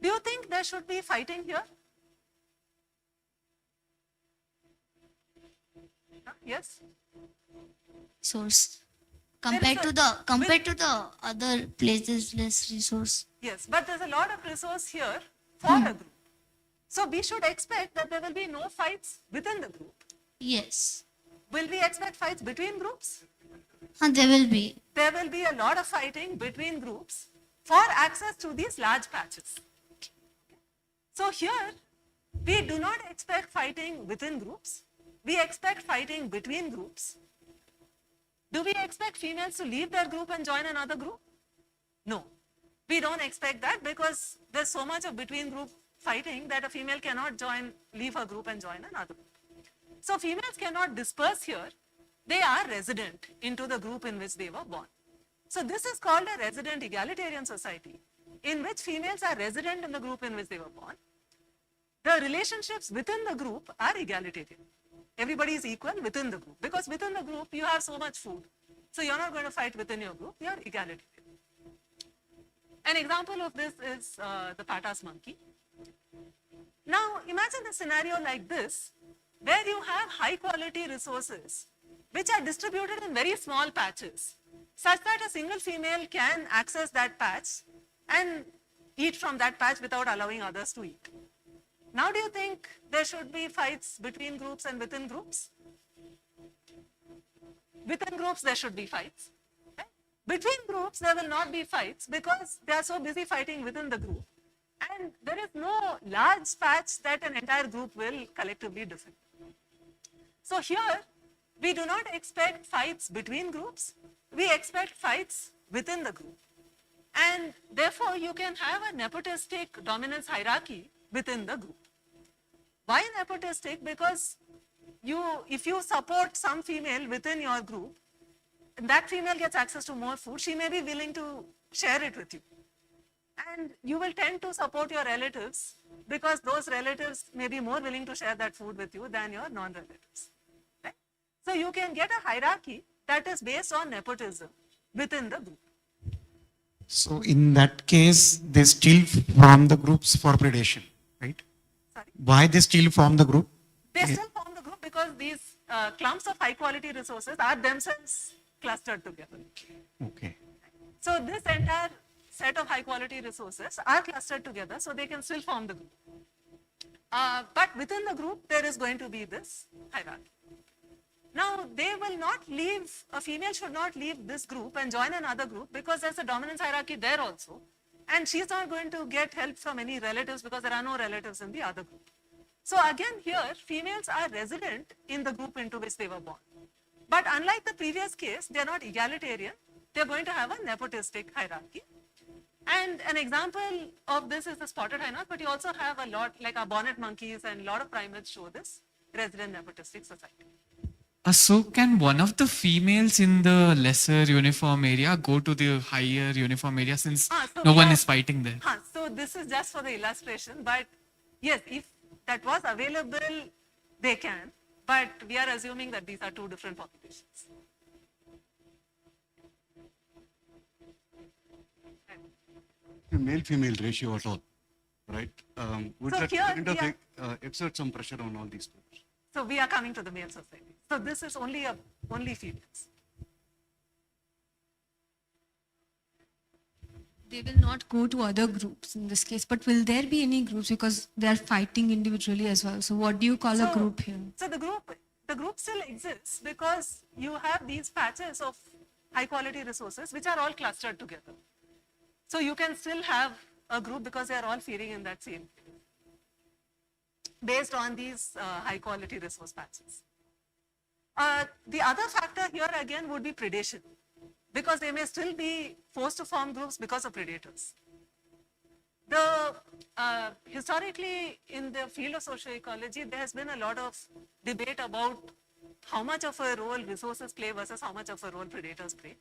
Do you think there should be fighting here? Yes? Source. Compared to the other places, less resource. Yes, but there's a lot of resource here for a group. So we should expect that there will be no fights within the group. Yes. Will we expect fights between groups? There will be. There will be a lot of fighting between groups for access to these large patches. So here, we do not expect fighting within groups. We expect fighting between groups. Do we expect females to leave their group and join another group? No. We don't expect that because there's so much of between group fighting that a female cannot leave her group and join another group. So females cannot disperse here. They are resident into the group in which they were born. So this is called a resident egalitarian society in which females are resident in the group in which they were born. The relationships within the group are egalitarian. Everybody is equal within the group because within the group you have so much food. So you're not going to fight within your group, you're egalitarian. An example of this is the Patas monkey. Now imagine a scenario like this where you have high quality resources which are distributed in very small patches such that a single female can access that patch and eat from that patch without allowing others to eat. Now do you think there should be fights between groups and within groups? Within groups there should be fights. Right? Between groups there will not be fights because they are so busy fighting within the group. And there is no large patch that an entire group will collectively defend. So here we do not expect fights between groups. We expect fights within the group. And therefore you can have a nepotistic dominance hierarchy within the group. Why nepotistic? Because if you support some female within your group, that female gets access to more food, she may be willing to share it with you. And you will tend to support your relatives because those relatives may be more willing to share that food with you than your non-relatives. Right? So you can get a hierarchy that is based on nepotism within the group. So in that case, they still form the groups for predation, right? Sorry? Why they still form the group? They still form the group because these clumps of high quality resources are themselves clustered together. Okay. So this entire set of high quality resources are clustered together so they can still form the group. But within the group, there is going to be this hierarchy. Now, they will not leave, a female should not leave this group and join another group because there's a dominance hierarchy there also. And she's not going to get help from any relatives because there are no relatives in the other group. So again here, females are resident in the group into which they were born. But unlike the previous case, they are not egalitarian. They're going to have a nepotistic hierarchy. And an example of this is the spotted hyenas, but you also have a lot, like our bonnet monkeys and a lot of primates show this resident nepotistic society. So can one of the females in the lesser uniform area go to the higher uniform area since So no we one have- is fighting there? So this is just for the illustration, but yes, if that was available, they can. but we are assuming that these are two different populations. The male-female ratio at all, right? Would So that here kind of we exert some pressure on all these groups? So we are coming to the male society. So this is only females. They will not go to other groups in this case, but will there be any groups because they are fighting individually as well? So what do you call a group here? So the group still exists because you have these patches of high quality resources which are all clustered together. So you can still have a group because they are all feeding in that same place based on these high quality resource patches. The other factor here again would be predation, because they may still be forced to form groups because of predators. Historically, in the field of socioecology, there has been a lot of debate about how much of a role resources play versus how much of a role predators play.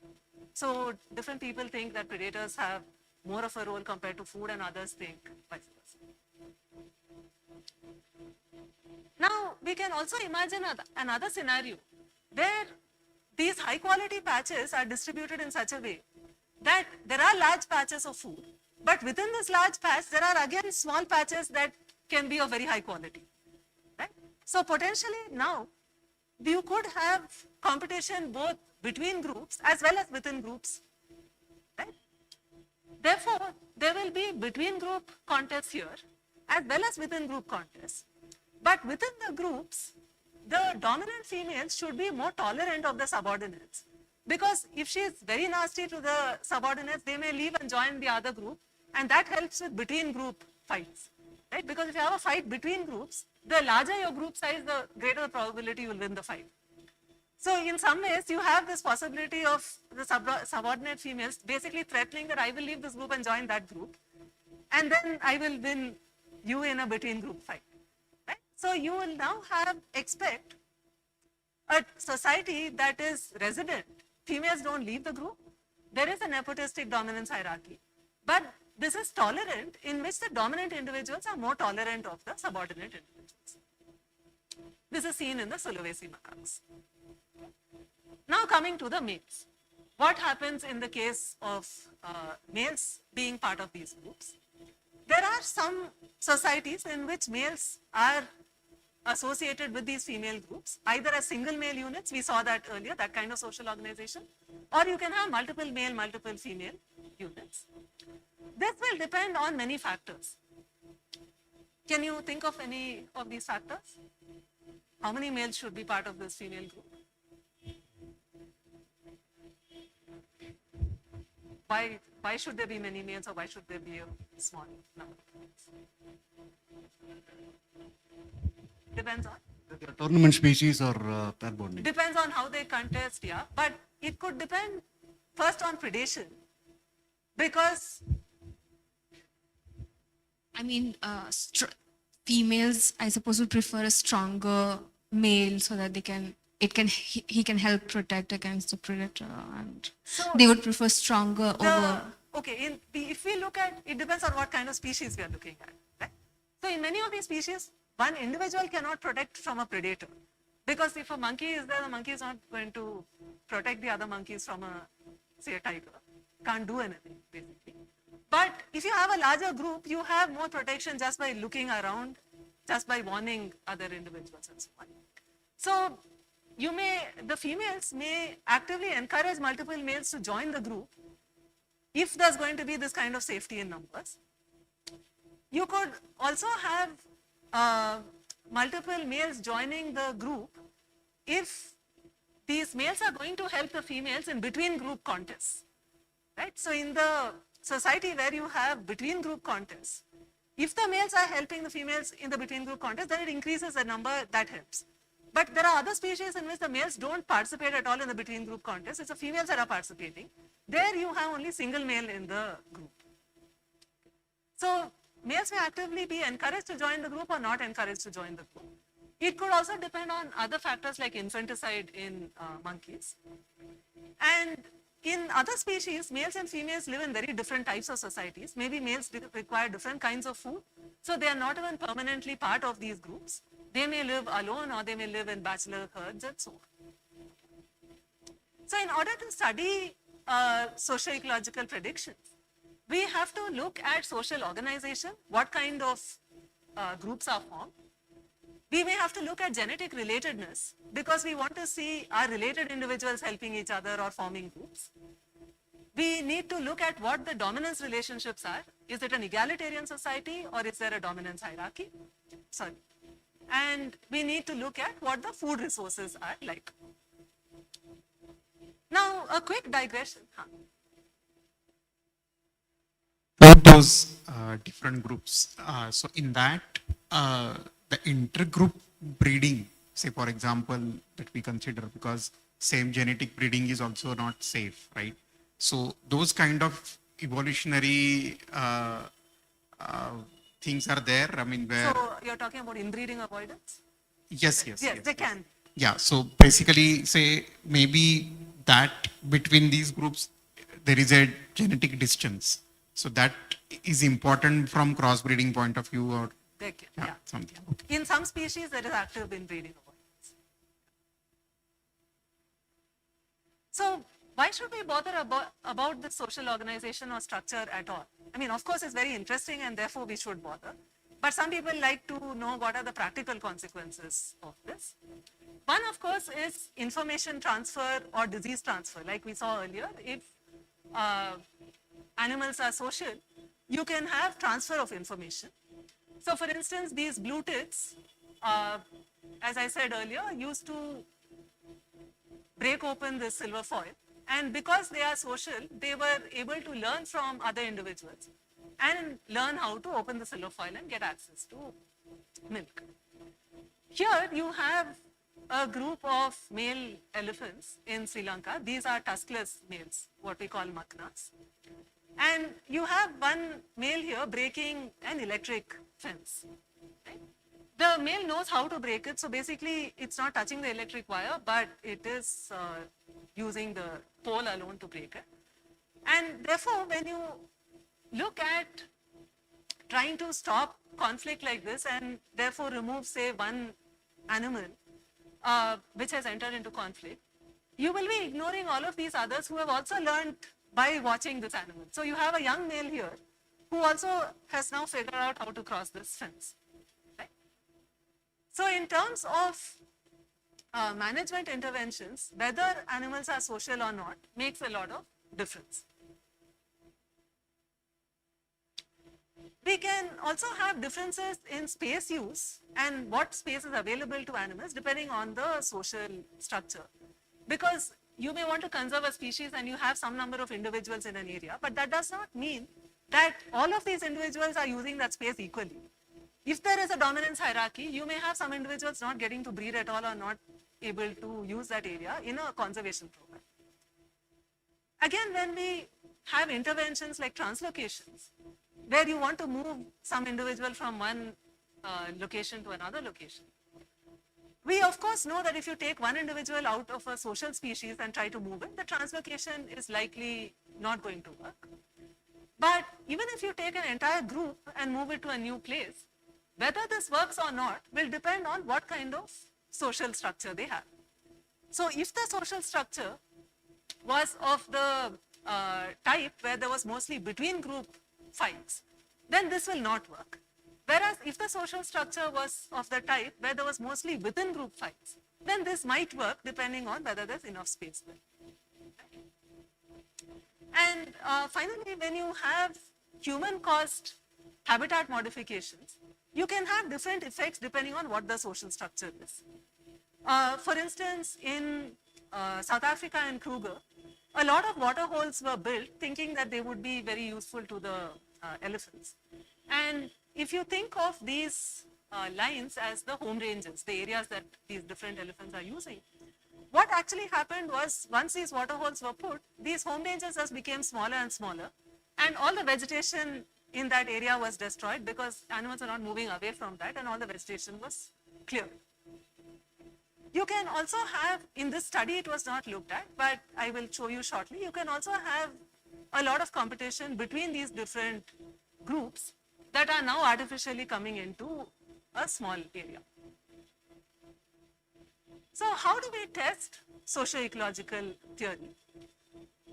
So different people think that predators have more of a role compared to food, and others think vice versa. Now, we can also imagine another scenario where these high quality patches are distributed in such a way that there are large patches of food, but within this large patch, there are again small patches that can be of very high quality, right? So potentially now, you could have competition both between groups as well as within groups, right? Therefore, there will be between group contests here as well as within group contests. But within the groups, the dominant females should be more tolerant of the subordinates, because if she is very nasty to the subordinates, they may leave and join the other group, and that helps with between group fights, right? Because if you have a fight between groups, the larger your group size, the greater the probability you will win the fight. So in some ways, you have this possibility of the subordinate females basically threatening that I will leave this group and join that group, and then I will win you in a between group fight. So you will now expect a society that is resident. Females don't leave the group. There is a nepotistic dominance hierarchy. But this is tolerant, in which the dominant individuals are more tolerant of the subordinate individuals. This is seen in the Sulawesi macaques. Now coming to the males. What happens in the case of males being part of these groups? There are some societies in which males are associated with these female groups, either as single male units, we saw that earlier, that kind of social organization, or you can have multiple male, multiple female units. This will depend on many factors. Can you think of any of these factors? How many males should be part of this female group? Why should there be many males, or why should there be a small number of males? Depends on? The tournament species or pair bonding? Depends on how they contest, yeah. But it could depend first on predation, because I mean, females, I suppose, would prefer a stronger male so that he can help protect against the predator, and so they would prefer stronger over. Okay, if we look at, it depends on what kind of species we are looking at, right? So in many of these species, one individual cannot protect from a predator, because if a monkey is there, the monkey is not going to protect the other monkeys from say a tiger. Can't do anything, basically. But if you have a larger group, you have more protection just by looking around, just by warning other individuals and so on. So the females may actively encourage multiple males to join the group if there's going to be this kind of safety in numbers. You could also have multiple males joining the group if these males are going to help the females in between group contests, right? So in the society where you have between group contests, if the males are helping the females in the between group contest, then it increases the number, that helps. But there are other species in which the males don't participate at all in the between group contest. It's the females that are participating. There you have only single male in the group. So males may actively be encouraged to join the group or not encouraged to join the group. It could also depend on other factors like infanticide in monkeys. And in other species, males and females live in very different types of societies. Maybe males require different kinds of food, so they are not even permanently part of these groups. They may live alone or they may live in bachelor herds and so on. So in order to study socio-ecological predictions, we have to look at social organization, what kind of groups are formed. We may have to look at genetic relatedness because we want to see are related individuals helping each other or forming groups. We need to look at what the dominance relationships are. Is it an egalitarian society or is there a dominance hierarchy? Sorry. And we need to look at what the food resources are like. Now, a quick digression. About those different groups. So in that, the intergroup breeding, say for example, that we consider, because same genetic breeding is also not safe, right? So those kind of evolutionary things are there. I mean, where So you're talking about inbreeding avoidance? yes, They can. yeah. So basically, say maybe that between these groups there is a genetic distance. So that is important from crossbreeding point of view, or They can, yeah. something. Okay. In some species, there is active inbreeding avoidance. So why should we bother about the social organization or structure at all? I mean, of course, it's very interesting and therefore we should bother. But some people like to know what are the practical consequences of this. One, of course, is information transfer or disease transfer. Like we saw earlier, if animals are social, you can have transfer of information. So for instance, these blue ticks, as I said earlier, used to break open this silver foil. And because they are social, they were able to learn from other individuals and learn how to open the silver foil and get access to milk. Here you have a group of male elephants in Sri Lanka. These are tuskless males, what we call maknas. And you have one male here breaking an electric fence. Right? The male knows how to break it, so basically it's not touching the electric wire, but it is using the pole alone to break it. And therefore, when you look at trying to stop conflict like this and therefore remove, say, one animal which has entered into conflict, you will be ignoring all of these others who have also learned by watching this animal. So you have a young male here who also has now figured out how to cross this fence. Right? So in terms of management interventions, whether animals are social or not makes a lot of difference. We can also have differences in space use and what space is available to animals depending on the social structure. Because you may want to conserve a species and you have some number of individuals in an area, but that does not mean that all of these individuals are using that space equally. If there is a dominance hierarchy, you may have some individuals not getting to breed at all or not able to use that area in a conservation program. Again, when we have interventions like translocations, where you want to move some individual from one location to another location, we of course know that if you take one individual out of a social species and try to move it, the translocation is likely not going to work. But even if you take an entire group and move it to a new place, whether this works or not will depend on what kind of social structure they have. So if the social structure was of the type where there was mostly between group fights, then this will not work. Whereas if the social structure was of the type where there was mostly within group fights, then this might work depending on whether there's enough space there. And finally, when you have human-caused habitat modifications, you can have different effects depending on what the social structure is. For instance, in South Africa and Kruger, a lot of water holes were built thinking that they would be very useful to the elephants. And if you think of these lines as the home ranges, the areas that these different elephants are using, what actually happened was once these water holes were put, these home ranges just became smaller and smaller, and all the vegetation in that area was destroyed because animals are not moving away from that and all the vegetation was cleared. You can also have, in this study it was not looked at, but I will show you shortly, you can also have a lot of competition between these different groups that are now artificially coming into a small area. So how do we test socio-ecological theory?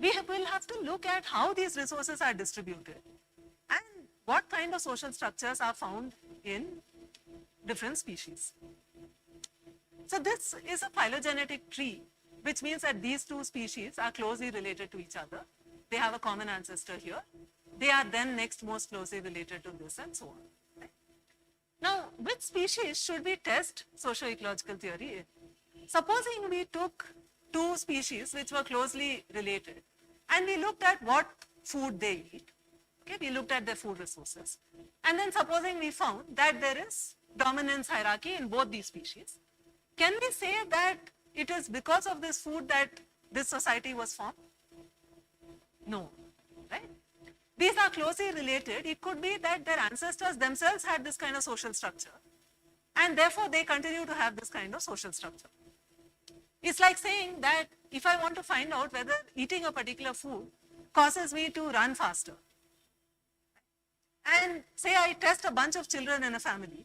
We will have to look at how these resources are distributed and what kind of social structures are found in different species. So this is a phylogenetic tree, which means that these two species are closely related to each other. They have a common ancestor here. They are then next most closely related to this and so on. Right? Now, which species should we test socio-ecological theory in? Supposing we took two species which were closely related and we looked at what food they eat. Okay, we looked at their food resources. And then supposing we found that there is dominance hierarchy in both these species, can we say that it is because of this food that this society was formed? No, right? These are closely related. It could be that their ancestors themselves had this kind of social structure and therefore they continue to have this kind of social structure. It's like saying that if I want to find out whether eating a particular food causes me to run faster, and say I test a bunch of children in a family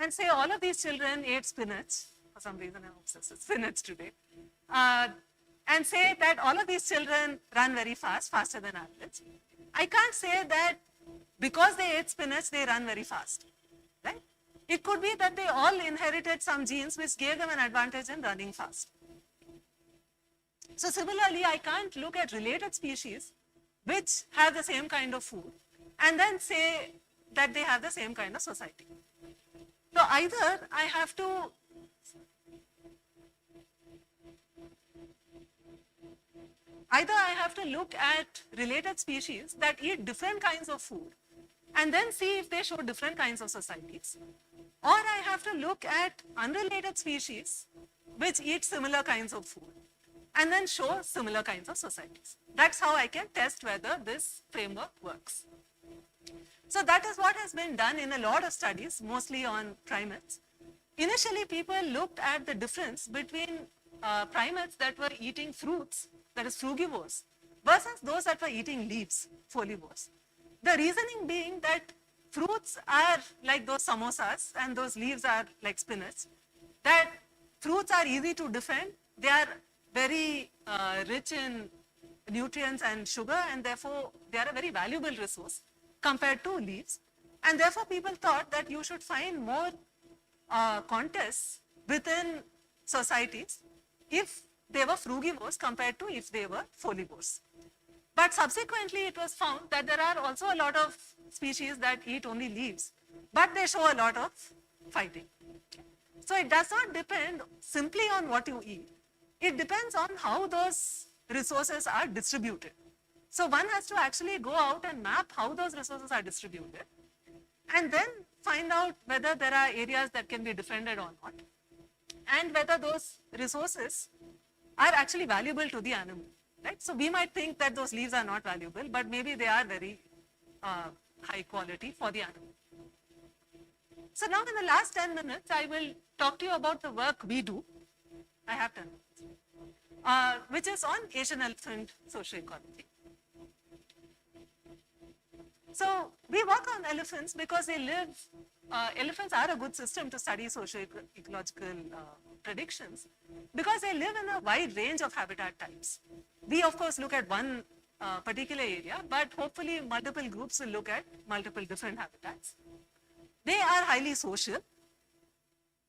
and say all of these children ate spinach, for some reason I'm obsessed with spinach today, and say that all of these children run very fast, faster than average. I can't say that because they ate spinach, they run very fast, right? It could be that they all inherited some genes which gave them an advantage in running fast. So similarly, I can't look at related species which have the same kind of food and then say that they have the same kind of society. So either I have to look at related species that eat different kinds of food and then see if they show different kinds of societies, or I have to look at unrelated species which eat similar kinds of food and then show similar kinds of societies. That's how I can test whether this framework works. So that is what has been done in a lot of studies, mostly on primates. Initially, people looked at the difference between primates that were eating fruits, that is frugivores, versus those that were eating leaves, folivores. The reasoning being that fruits are like those samosas and those leaves are like spinach, that fruits are easy to defend, they are very rich in nutrients and sugar, and therefore they are a very valuable resource compared to leaves. And therefore people thought that you should find more contests within societies if they were frugivores compared to if they were folivores. But subsequently it was found that there are also a lot of species that eat only leaves, but they show a lot of fighting. So it does not depend simply on what you eat. It depends on how those resources are distributed. So one has to actually go out and map how those resources are distributed and then find out whether there are areas that can be defended or not, and whether those resources are actually valuable to the animal, right? So we might think that those leaves are not valuable, but maybe they are very high quality for the animal. So now in the last 10 minutes, I will talk to you about the work we do. I have 10 minutes, which is on Asian elephant socioecology. So we work on elephants because they live, elephants are a good system to study socio-ecological predictions because they live in a wide range of habitat types. We of course look at one particular area, but hopefully multiple groups will look at multiple different habitats. They are highly social.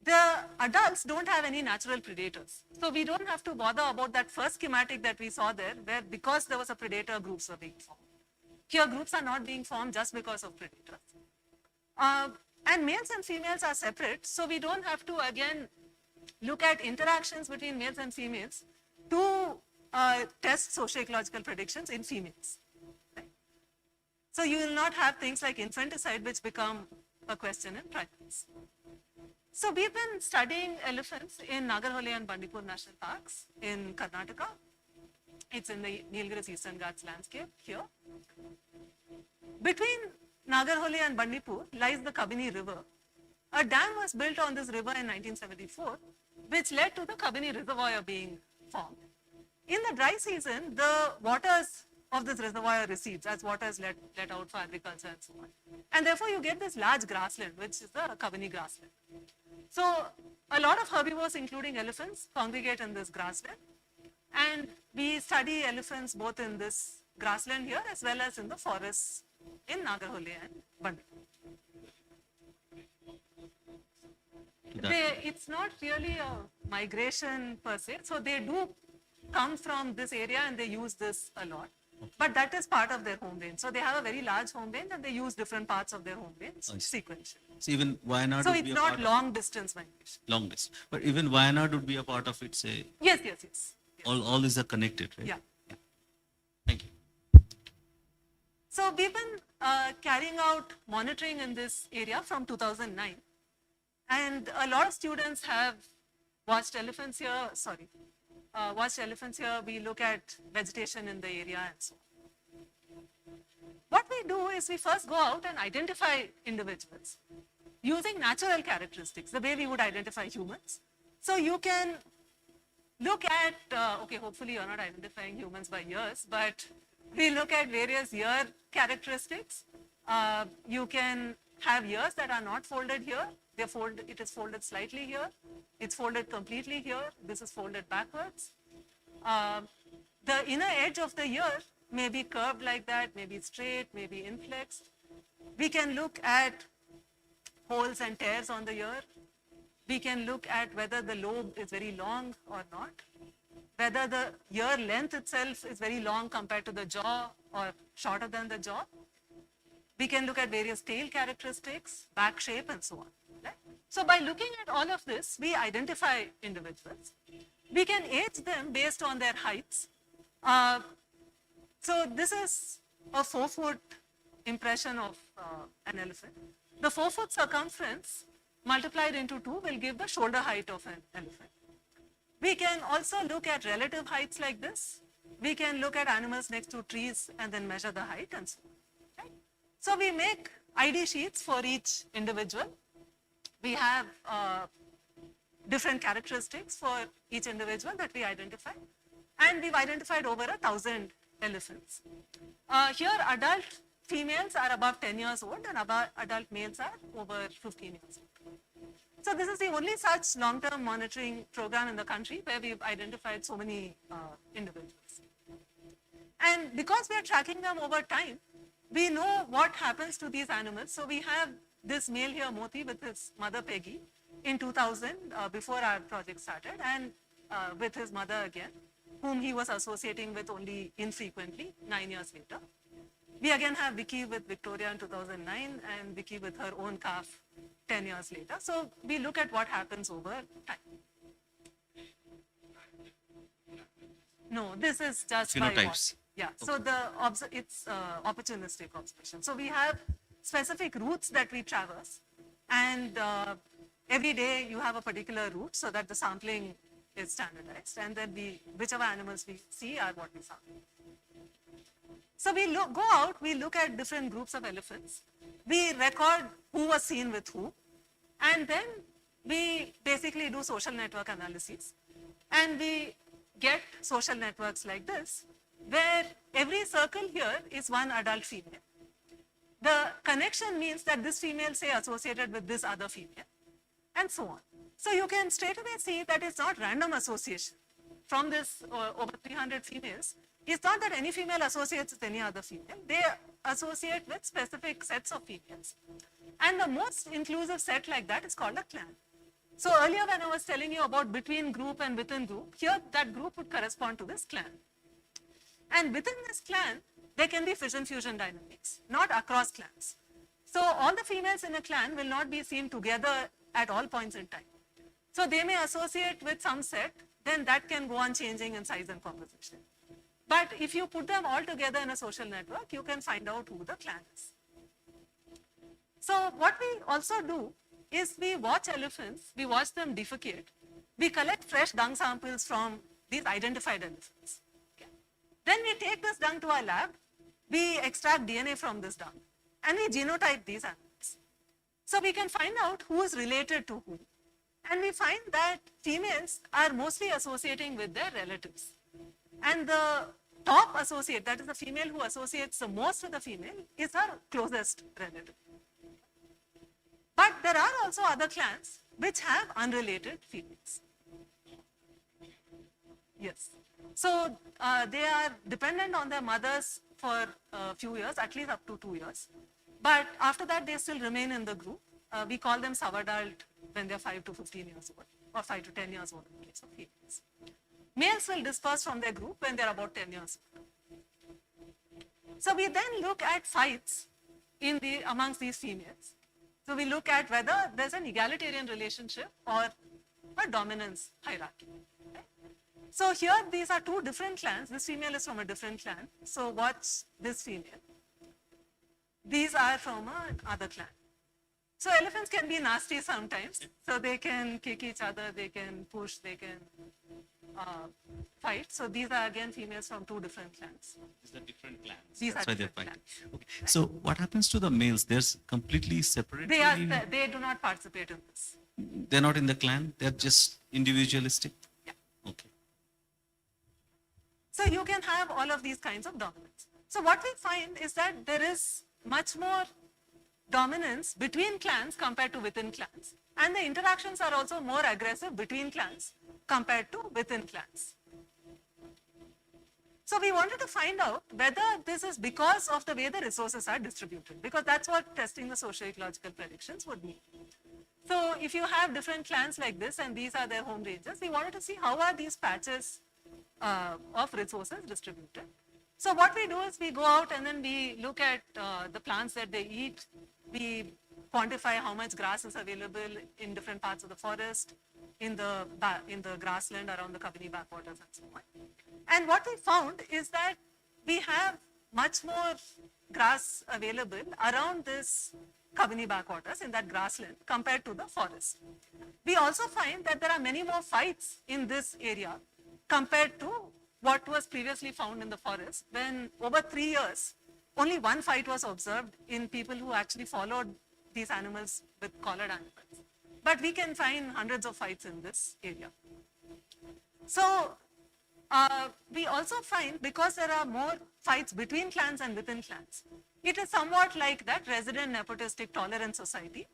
The adults don't have any natural predators. So we don't have to bother about that first schematic that we saw there, where because there was a predator, groups were being formed. Here, groups are not being formed just because of predators. And males and females are separate, so we don't have to, again, look at interactions between males and females to test socio-ecological predictions in females. Right? So you will not have things like infanticide, which become a question in primates. So we've been studying elephants in Nagarhole and Bandipur National Parks in Karnataka. It's in the Nilgiris Eastern Ghats landscape here. Between Nagarhole and Bandipur lies the Kabini River. A dam was built on this river in 1974, which led to the Kabini Reservoir being formed. In the dry season, the waters of this reservoir recedes as water is let out for agriculture and so on. And therefore, you get this large grassland, which is the Kabini grassland. So a lot of herbivores, including elephants, congregate in this grassland. And we study elephants both in this grassland here as well as in the forests in Nagarhole and Bandipur. It's not really a migration per se. So they do come from this area and they use this a lot. But that is part of their home range. So they have a very large home range and they use different parts of their home range sequentially. So even Wayanad So would it's be a not part long distance migration. long distance. But even Wayanad would be a part of it, say, Yes. all these are connected, right? Yeah. Thank you. So we've been carrying out monitoring in this area from 2009. And a lot of students have watched elephants here, We look at vegetation in the area and so on. What we do is we first go out and identify individuals using natural characteristics, the way we would identify humans. So you can look at, hopefully you're not identifying humans by years, but we look at various ear characteristics. You can have ears that are not folded here. It is folded slightly here. It's folded completely here. This is folded backwards. The inner edge of the ear may be curved like that, maybe straight, maybe inflexed. We can look at holes and tears on the ear. We can look at whether the lobe is very long or not, whether the ear length itself is very long compared to the jaw or shorter than the jaw. We can look at various tail characteristics, back shape, and so on. Right? So by looking at all of this, we identify individuals. We can age them based on their heights. So this is a 4-foot impression of an elephant. The 4-foot circumference multiplied into 2 will give the shoulder height of an elephant. We can also look at relative heights like this. We can look at animals next to trees and then measure the height and so on. Right? So we make ID sheets for each individual. We have different characteristics for each individual that we identify. And we've identified over 1,000 elephants. Here, adult females are above 10 years old and adult males are over 15 years old. So this is the only such long-term monitoring program in the country where we've identified so many individuals. And because we are tracking them over time, we know what happens to these animals. So we have this male here, Moti, with his mother, Peggy, in 2000, before our project started, and with his mother again, whom he was associating with only infrequently, 9 years later. We again have Vicky with Victoria in 2009 and Vicky with her own calf 10 years later. So we look at what happens over time. No, this is just by Phenotypes. yeah. So it's opportunistic observation. So we have specific routes that we traverse, and every day you have a particular route so that the sampling is standardized, and then whichever animals we see are what we sample. So we go out, we look at different groups of elephants, we record who was seen with who, and then we basically do social network analyses, and we get social networks like this, where every circle here is one adult female. The connection means that this female, say, associated with this other female, and so on. So you can straight away see that it's not random association. From this over 300 females, it's not that any female associates with any other female. They associate with specific sets of females. And the most inclusive set like that is called a clan. So earlier when I was telling you about between group and within group, here that group would correspond to this clan. And within this clan, there can be fission-fusion dynamics, not across clans. So all the females in a clan will not be seen together at all points in time. So they may associate with some set, then that can go on changing in size and composition. But if you put them all together in a social network, you can find out who the clan is. So what we also do is we watch elephants, we watch them defecate. We collect fresh dung samples from these identified elephants. Okay. Then we take this dung to our lab, we extract DNA from this dung, and we genotype these animals. So we can find out who is related to whom. And we find that females are mostly associating with their relatives. And the top associate, that is the female who associates the most with the female, is her closest relative. But there are also other clans which have unrelated females. Yes. So they are dependent on their mothers for a few years, at least up to 2 years. But after that, they still remain in the group. We call them sub-adult when they're 5 to 15 years old, or 5 to 10 years old in the case of females. Males will disperse from their group when they're about 10 years old. So we then look at fights amongst these females. So we look at whether there's an egalitarian relationship or a dominance hierarchy. Okay? So here these are two different clans. This female is from a different clan. So watch this female. These are from another clan. So elephants can be nasty sometimes. So they can kick each other, they can push, they can fight. So these are again females from two different clans. These are different clans. These That's are why they're different fighting. clans. Okay. So what happens to the males? They're completely separate. They do not participate in this. They're not in the clan. They're just individualistic. Yeah. Okay. So you can have all of these kinds of dominance. So what we find is that there is much more dominance between clans compared to within clans. And the interactions are also more aggressive between clans compared to within clans. So we wanted to find out whether this is because of the way the resources are distributed, because that's what testing the socio-ecological predictions would mean. So if you have different clans like this and these are their home ranges, we wanted to see how are these patches of resources distributed. So what we do is we go out and then we look at the plants that they eat. We quantify how much grass is available in different parts of the forest, in the grassland around the Kabini backwaters and so on. And what we found is that we have much more grass available around this Kabini backwaters in that grassland compared to the forest. We also find that there are many more fights in this area compared to what was previously found in the forest, when over 3 years, only one fight was observed in people who actually followed these animals with collared animals. But we can find hundreds of fights in this area. So we also find, because there are more fights between clans and within clans, it is somewhat like that resident nepotistic tolerant society,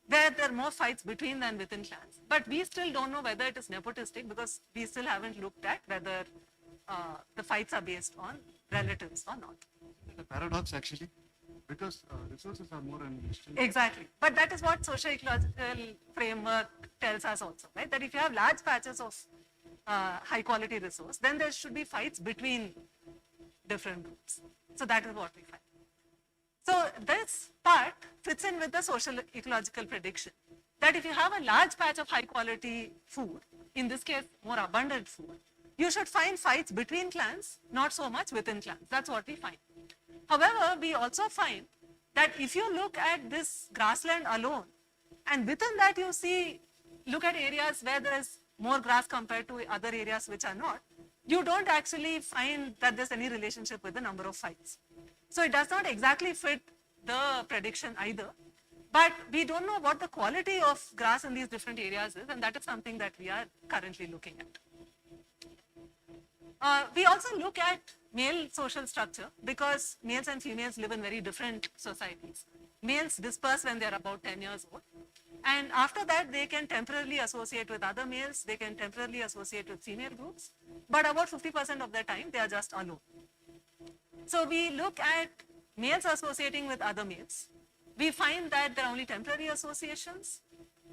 where there are more fights between than within clans. But we still don't know whether it is nepotistic, because we still haven't looked at whether the fights are based on relatives or not. The paradox actually, because resources are more and Exactly. But that is what socio-ecological framework tells us also, right? That if you have large patches of high quality resource, then there should be fights between different groups. So that is what we find. So this part fits in with the social ecological prediction, that if you have a large patch of high quality food, in this case more abundant food, you should find fights between clans, not so much within clans. That's what we find. However, we also find that if you look at this grassland alone, and within that you look at areas where there is more grass compared to other areas which are not, you don't actually find that there's any relationship with the number of fights. So it does not exactly fit the prediction either, but we don't know what the quality of grass in these different areas is, and that is something that we are currently looking at. We also look at male social structure, because males and females live in very different societies. Males disperse when they're about 10 years old. And after that, they can temporarily associate with other males, they can temporarily associate with female groups, but about 50% of their time, they are just alone. So we look at males associating with other males. We find that there are only temporary associations.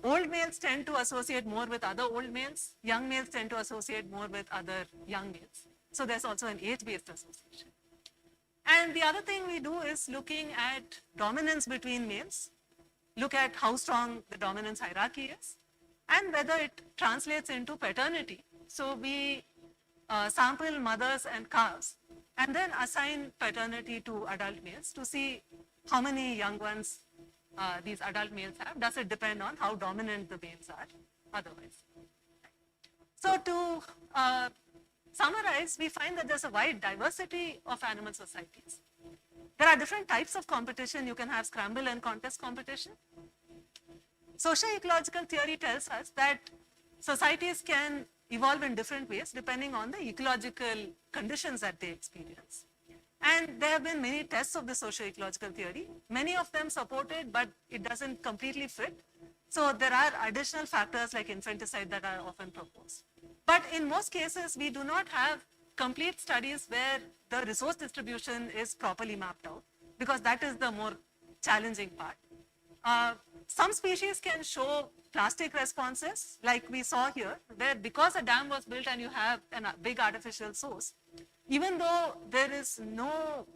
Old males tend to associate more with other old males. Young males tend to associate more with other young males. So there's also an age-based association. And the other thing we do is looking at dominance between males, look at how strong the dominance hierarchy is, and whether it translates into paternity. So we sample mothers and calves, and then assign paternity to adult males to see how many young ones these adult males have. Does it depend on how dominant the males are otherwise? So to summarize, we find that there's a wide diversity of animal societies. There are different types of competition. You can have scramble and contest competition. Socio-ecological theory tells us that societies can evolve in different ways depending on the ecological conditions that they experience. And there have been many tests of the socio-ecological theory, many of them supported, but it doesn't completely fit. So there are additional factors like infanticide that are often proposed. But in most cases, we do not have complete studies where the resource distribution is properly mapped out, because that is the more challenging part. Some species can show plastic responses, like we saw here, where because a dam was built and you have a big artificial source, even though there is no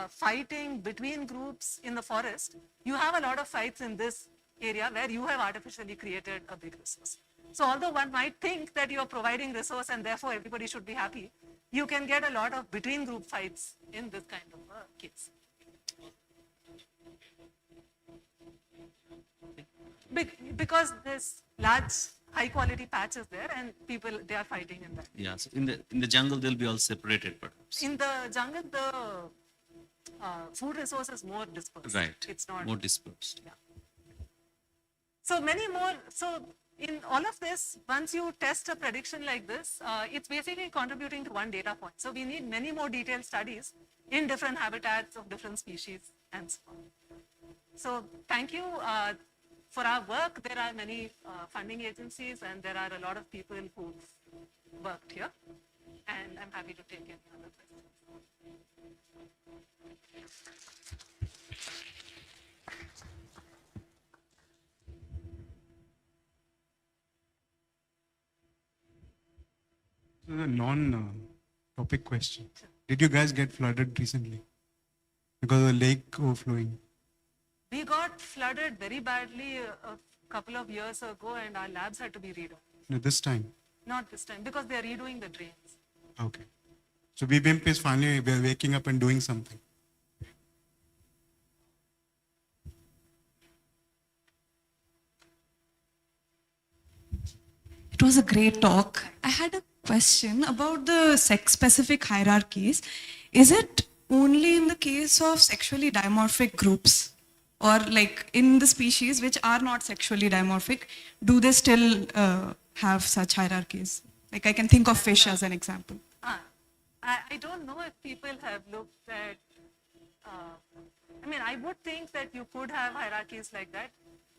fighting between groups in the forest, you have a lot of fights in this area where you have artificially created a big resource. So although one might think that you are providing resource and therefore everybody should be happy, you can get a lot of between group fights in this kind of a case. Because there's large high quality patches there and people, they are fighting in that. Yeah, so in the jungle they'll be all separated perhaps. In the jungle, the food resource is more dispersed. Right. It's not more dispersed. Yeah. So many more. So in all of this, once you test a prediction like this, it's basically contributing to one data point. So we need many more detailed studies in different habitats of different species and so on. So thank you. For our work, there are many funding agencies and there are a lot of people who've worked here. And I'm happy to take any other questions. So a non-topic question. Did you guys get flooded recently because of the lake overflowing? We got flooded very badly a couple of years ago and our labs had to be redone. No, this time. Not this time, because they're redoing the drains. Okay. So BBMP is finally we're waking up and doing something. It was a great talk. I had a question about the sex-specific hierarchies. Is it only in the case of sexually dimorphic groups? Or like in the species which are not sexually dimorphic, do they still have such hierarchies? Like I can think of fish as an example. I don't know if people have looked at, I mean, I would think that you could have hierarchies like that,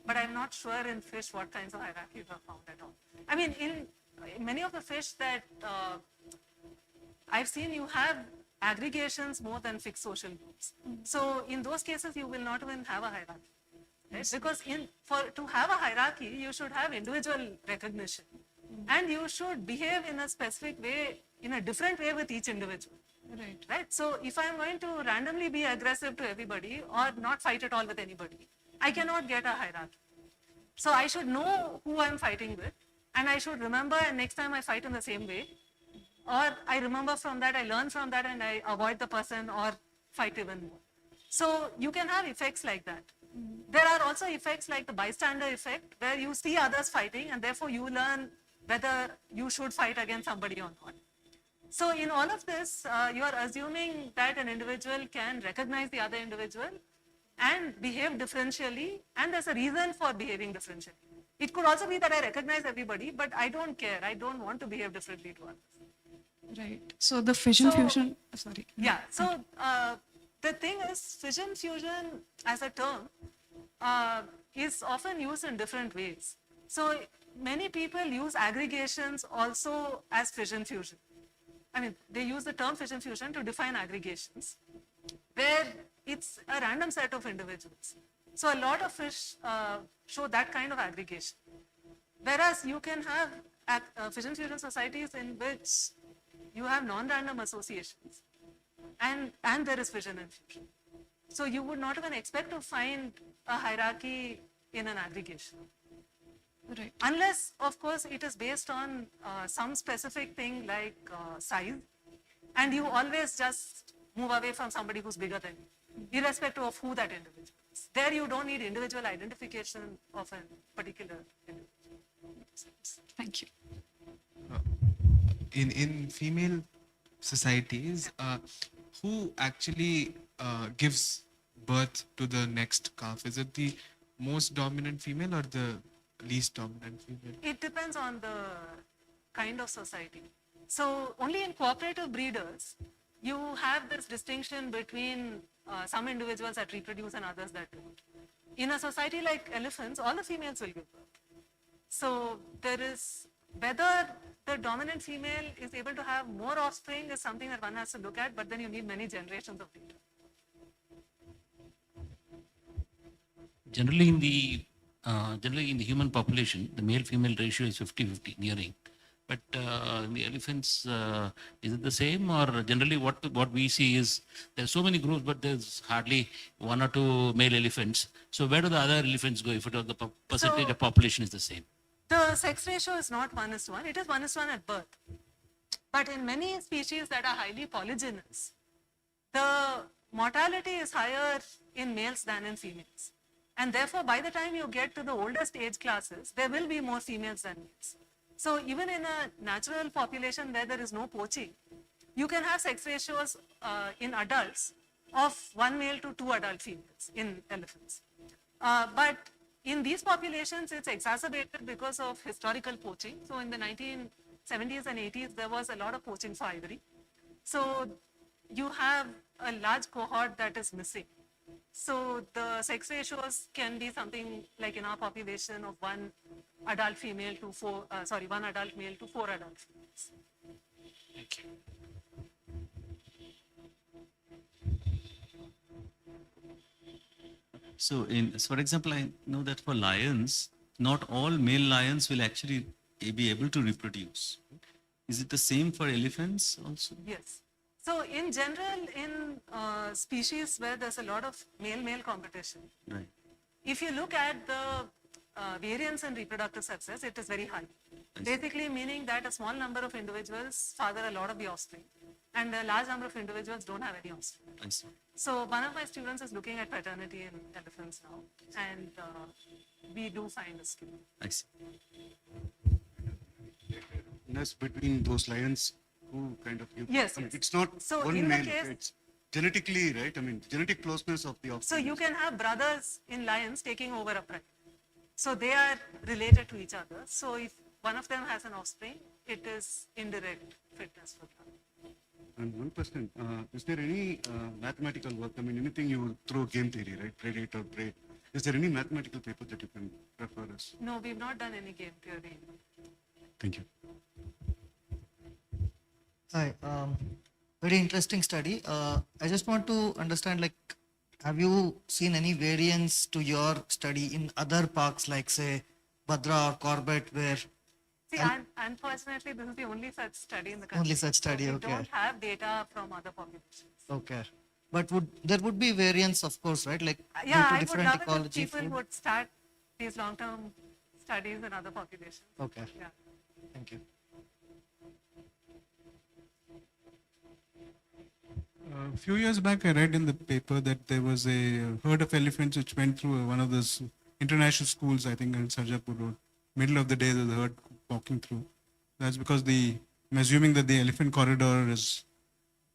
but I'm not sure in fish what kinds of hierarchies are found at all. I mean, in many of the fish that I've seen, you have aggregations more than fixed social groups. So in those cases, you will not even have a hierarchy. Right? Because to have a hierarchy, you should have individual recognition. And you should behave in a specific way, in a different way with each individual. Right? So if I'm going to randomly be aggressive to everybody or not fight at all with anybody, I cannot get a hierarchy. So I should know who I'm fighting with, and I should remember, and next time I fight in the same way, or I remember from that, I learn from that, and I avoid the person or fight even more. So you can have effects like that. There are also effects like the bystander effect, where you see others fighting, and therefore you learn whether you should fight against somebody or not. So in all of this, you are assuming that an individual can recognize the other individual and behave differentially, and there's a reason for behaving differentially. It could also be that I recognize everybody, but I don't care. I don't want to behave differently to others. Right. So the fission-fusion, sorry. Yeah. So the thing is, fission-fusion as a term is often used in different ways. So many people use aggregations also as fission-fusion. I mean, they use the term fission-fusion to define aggregations, where it's a random set of individuals. So a lot of fish show that kind of aggregation. Whereas you can have fission-fusion societies in which you have non-random associations, and there is fission and fusion. So you would not even expect to find a hierarchy in an aggregation. Right. Unless, of course, it is based on some specific thing like size, and you always just move away from somebody who's bigger than you, irrespective of who that individual is. There you don't need individual identification of a particular individual. Thank you. In female societies, who actually gives birth to the next calf? Is it the most dominant female or the least dominant female? It depends on the kind of society. So only in cooperative breeders, you have this distinction between some individuals that reproduce and others that don't. In a society like elephants, all the females will give birth. So there is, whether the dominant female is able to have more offspring is something that one has to look at, but then you need many generations of data. Generally in the human population, the male-female ratio is 50-50, nearing. But in the elephants, is it the same, or generally what we see is there's so many groups, but there's hardly one or two male elephants. So where do the other elephants go if the percentage of population is the same? The sex ratio is not 1:1, it is 1:1 at birth. But in many species that are highly polygynous, the mortality is higher in males than in females. And therefore, by the time you get to the oldest age classes, there will be more females than males. So even in a natural population where there is no poaching, you can have sex ratios in adults of 1 male to 2 adult females in elephants. But in these populations, it's exacerbated because of historical poaching. So in the 1970s and 80s, there was a lot of poaching for ivory. So you have a large cohort that is missing. So the sex ratios can be something like in our population of 1 adult female to 1 adult male to 4 adult females. Thank you. So for example, I know that for lions, not all male lions will actually be able to reproduce. Is it the same for elephants also? Yes. So in general, in species where there's a lot of male-male competition, Right. if you look at the variance in reproductive success, it is very high. Basically meaning that a small number of individuals father a lot of the offspring, and a large number of individuals don't have any offspring. I see. So one of my students is looking at paternity in elephants now, and we do find a skew. I see. Between those lions who kind of give, Yes, I mean, yes. it's not So one in the male, case- it's genetically, right? I mean, genetic closeness of the So offspring. you can have brothers in lions taking over a pride. So they are related to each other. So if one of them has an offspring, it is indirect fitness for that. And one question, is there any mathematical work? I mean, anything you throw game theory, right? Predator, prey. Is there any mathematical paper that you can refer us? No, we've not done any game theory. Thank you. Hi, very interesting study. I just want to understand, like, have you seen any variance to your study in other parks, like say Bhadra or Corbett, where See, unfortunately, this is the only such study in the country. only such study? We Okay, don't have data from other populations. okay. But there would be variance, of course, right? Like Yeah, due to I would different love it if ecology. people food? would start these long-term studies in other populations. Okay, Yeah. thank you. A few years back, I read in the paper that there was a herd of elephants which went through one of those international schools, I think, in Sarjapur Road. Middle of the day, there's a herd walking through. That's because I'm assuming that the elephant corridor is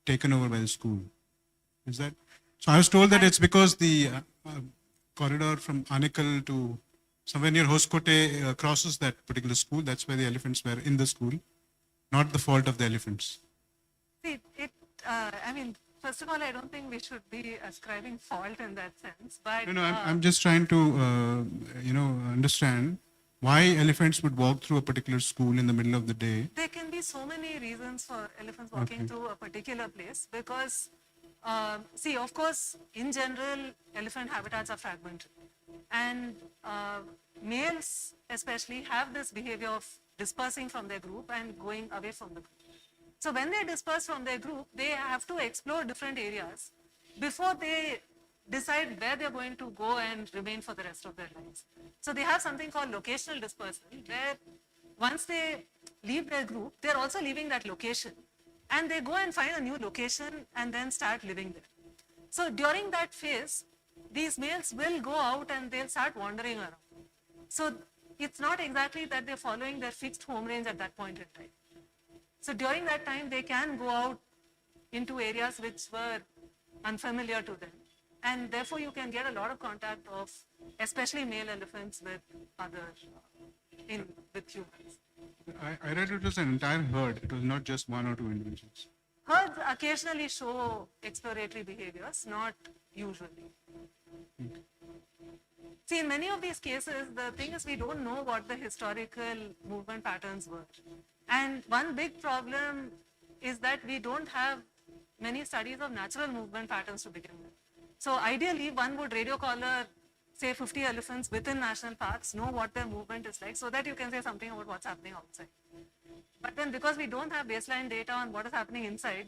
taken over by the school. Is that? So I was told that it's because the corridor from Anekal to somewhere near Hoskote crosses that particular school. That's why the elephants were in the school. Not the fault of the elephants. See, I mean, first of all, I don't think we should be ascribing fault in that sense. But No, I'm just trying to, understand why elephants would walk through a particular school in the middle of the day. there can be so many reasons for elephants walking Okay. through a particular place because, see, of course, in general, elephant habitats are fragmented. And males especially have this behavior of dispersing from their group and going away from the group. So when they disperse from their group, they have to explore different areas before they decide where they're going to go and remain for the rest of their lives. So they have something called locational dispersal, where once they leave their group, they're also leaving that location. And they go and find a new location and then start living there. So during that phase, these males will go out and they'll start wandering around. So it's not exactly that they're following their fixed home range at that point in time. So during that time, they can go out into areas which were unfamiliar to them. And therefore, you can get a lot of contact of, especially male elephants with other, with humans. I read it was an entire herd. It was not just one or two individuals. Herds occasionally show exploratory behaviors, not usually. See, in many of these cases, the thing is we don't know what the historical movement patterns were. And one big problem is that we don't have many studies of natural movement patterns to begin with. So ideally, one would radio collar, say 50 elephants within national parks, know what their movement is like, so that you can say something about what's happening outside. But then because we don't have baseline data on what is happening inside,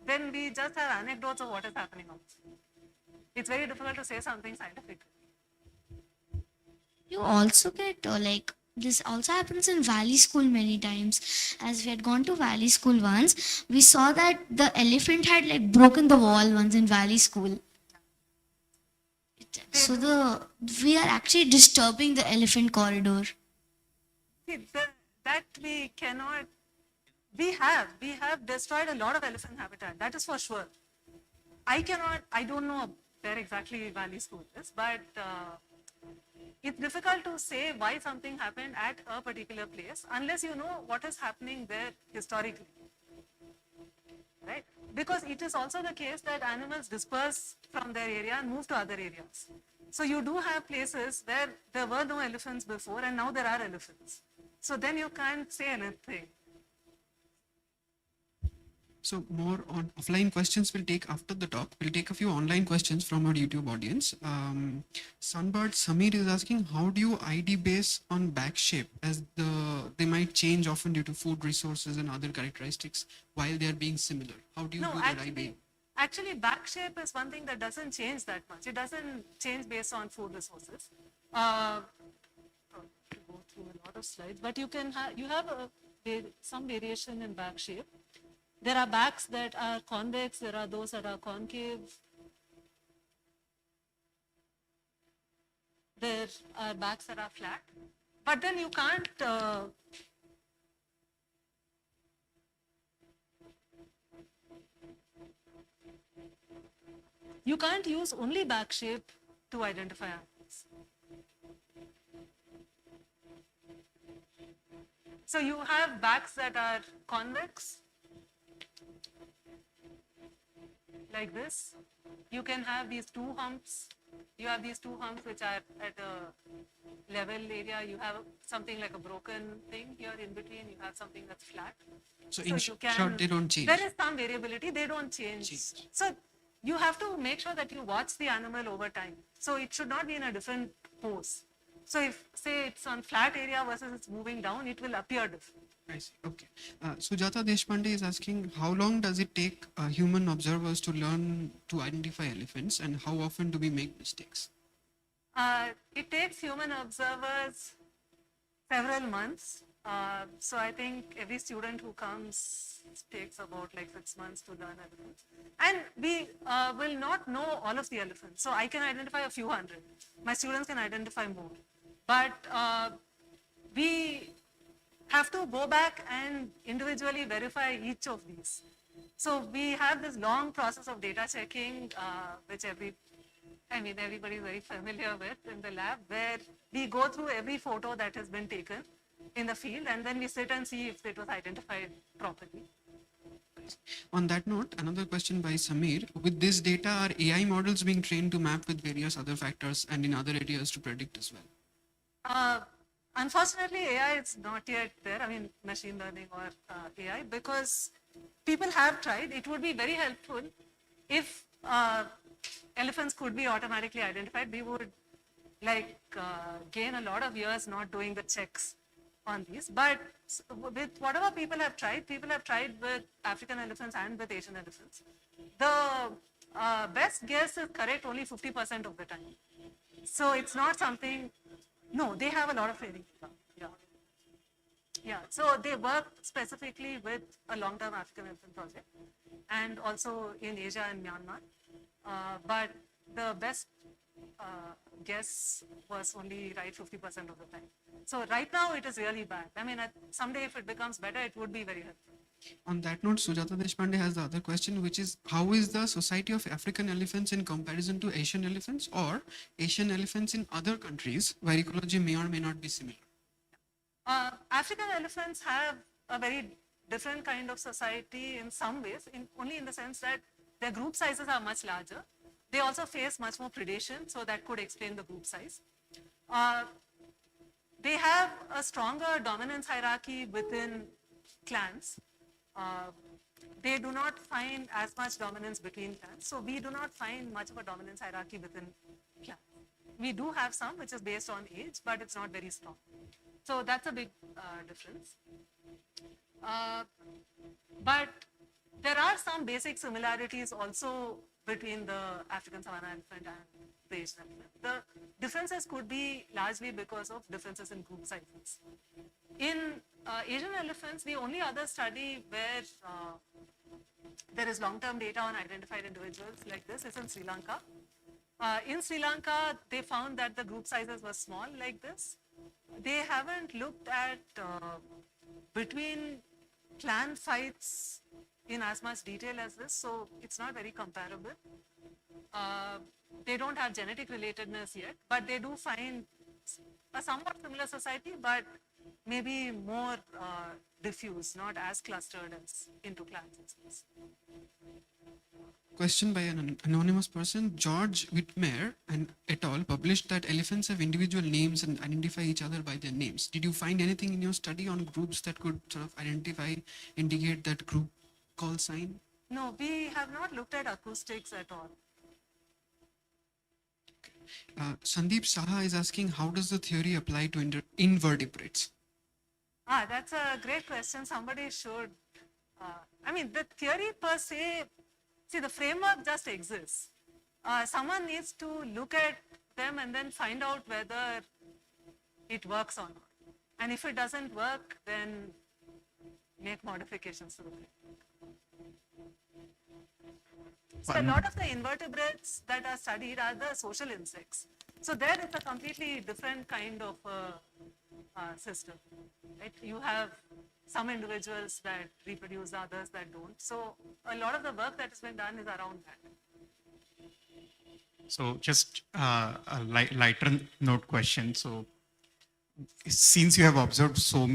then we just have anecdotes of what is happening outside. It's very difficult to say something scientific. You also get like this also happens in Valley School many times. As we had gone to Valley School once, we saw that the elephant had like broken the wall once in Valley School. So we are actually disturbing the elephant corridor. See, that we cannot, we have destroyed a lot of elephant habitat, that is for sure. I don't know where exactly Valley School is, but it's difficult to say why something happened at a particular place unless you know what is happening there historically, right? Because it is also the case that animals disperse from their area and move to other areas. So you do have places where there were no elephants before and now there are elephants. So then you can't say anything. So more on offline questions we'll take after the talk. We'll take a few online questions from our YouTube audience. Sunbird Samir is asking, how do you ID base on back shape, as they might change often due to food resources and other characteristics while they are being similar? How do you do that ID? Actually, back shape is one thing that doesn't change that much. It doesn't change based on food resources. To go through a lot of slides, but you have some variation in back shape. There are backs that are convex, there are those that are concave. There are backs that are flat. But then you can't use only back shape to identify animals. So you have backs that are convex, like this. You can have these two humps. You have these two humps which are at a level area. You have something like a broken thing here in between. You have something that's flat. So in short, they don't change. There is some variability. They don't change. So you have to make sure that you watch the animal over time. So it should not be in a different pose. So if, say, it's on flat area versus it's moving down, it will appear different. I see. Okay. Sujata Deshpande is asking, how long does it take human observers to learn to identify elephants, and how often do we make mistakes? It takes human observers several months. So I think every student who comes takes about like 6 months to learn elephants. And we will not know all of the elephants. So I can identify a few hundred. My students can identify more. But we have to go back and individually verify each of these. So we have this long process of data checking, which everybody is very familiar with in the lab, where we go through every photo that has been taken in the field, and then we sit and see if it was identified properly. On that note, another question by Samir. With this data, are AI models being trained to map with various other factors and in other areas to predict as well? Unfortunately, AI is not yet there. I mean, machine learning or AI, because people have tried. It would be very helpful if elephants could be automatically identified. We would gain a lot of years not doing the checks on these. But with whatever people have tried with African elephants and with Asian elephants. The best guess is correct only 50% of the time. So it's not something. No, they have a lot of training. Yeah. So they work specifically with a long-term African Elephant Project and also in Asia and Myanmar. But the best guess was only right 50% of the time. So right now it is really bad. I mean, someday if it becomes better, it would be very helpful. On that note, Sujata Deshpande has the other question, which is, how is the Society of African Elephants in comparison to Asian elephants or Asian elephants in other countries where ecology may or may not be similar? African elephants have a very different kind of society in some ways, only in the sense that their group sizes are much larger. They also face much more predation, so that could explain the group size. They have a stronger dominance hierarchy within clans. They do not find as much dominance between clans. So we do not find much of a dominance hierarchy within clans. We do have some, which is based on age, but it's not very strong. So that's a big difference. But there are some basic similarities also between the African savanna elephant and the Asian elephant. The differences could be largely because of differences in group sizes. In Asian elephants, the only other study where there is long-term data on identified individuals like this is in Sri Lanka. In Sri Lanka, they found that the group sizes were small like this. They haven't looked at between clan fights in as much detail as this, so it's not very comparable. They don't have genetic relatedness yet, but they do find a somewhat similar society, but maybe more diffuse, not as clustered as into clans. Question by an anonymous person. George Whitmer and et al. Published that elephants have individual names and identify each other by their names. Did you find anything in your study on groups that could sort of indicate that group call sign? No, we have not looked at acoustics at all. Sandeep Saha is asking, how does the theory apply to invertebrates? That's a great question. Somebody should, I mean, the theory per se, see, the framework just exists. Someone needs to look at them and then find out whether it works or not. And if it doesn't work, then make modifications to the framework. So a lot of the invertebrates that are studied are the social insects. So there it's a completely different kind of system. Right? You have some individuals that reproduce, others that don't. So a lot of the work that has been done is around that. So just a lighter note question. So since you have observed so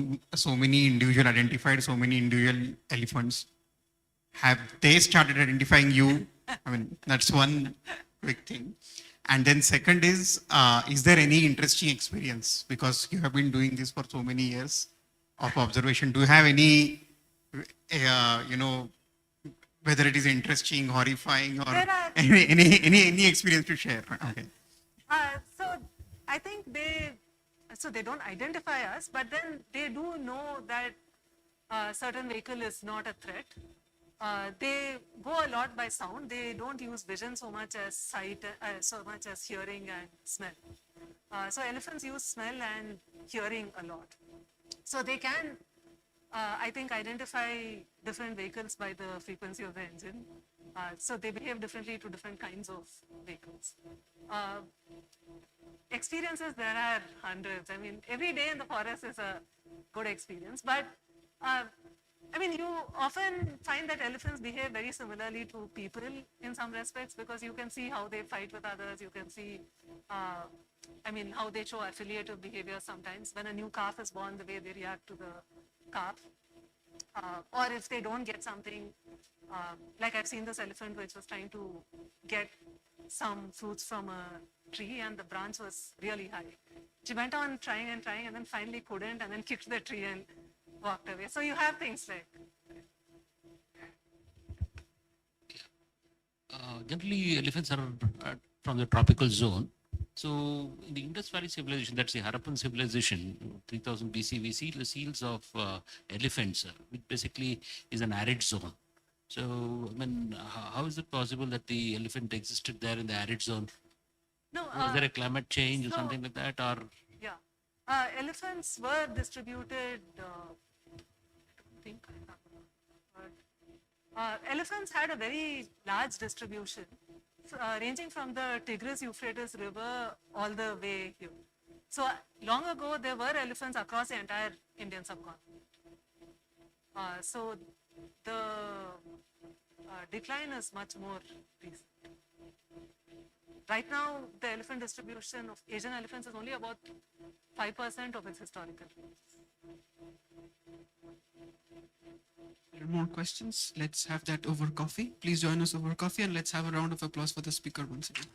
many individual identified, so many individual elephants, have they started identifying you? I mean, that's one quick thing. And then second is there any interesting experience? Because you have been doing this for so many years of observation. Do you have any, whether it is interesting, horrifying, or any experience to share? Okay. So I think they don't identify us, but then they do know that a certain vehicle is not a threat. They go a lot by sound. They don't use vision so much as sight, so much as hearing and smell. So elephants use smell and hearing a lot. So they can, I think, identify different vehicles by the frequency of the engine. So they behave differently to different kinds of vehicles. Experiences, there are hundreds. I mean, every day in the forest is a good experience. But I mean, you often find that elephants behave very similarly to people in some respects, because you can see how they fight with others. You can see, I mean, how they show affiliative behavior sometimes. When a new calf is born, the way they react to the calf. Or if they don't get something, like I've seen this elephant which was trying to get some fruits from a tree, and the branch was really high. She went on trying and trying, and then finally couldn't, and then kicked the tree and walked away. So you have things like. Generally, elephants are from the tropical zone. So in the Indus Valley civilization, that's the Harappan civilization, 3000 BC, we see the seals of elephants, which basically is an arid zone. So, I mean, how is it possible that the elephant existed there in the arid zone? No, was there a climate change or something like that? Or yeah, elephants were distributed. Elephants had a very large distribution, ranging from the Tigris-Euphrates River all the way here. So long ago, there were elephants across the entire Indian subcontinent. So the decline is much more recent. Right now, the elephant distribution of Asian elephants is only about 5% of its historical range. more questions, let's have that over coffee. Please join us over coffee and let's have a round of applause for the speaker once again.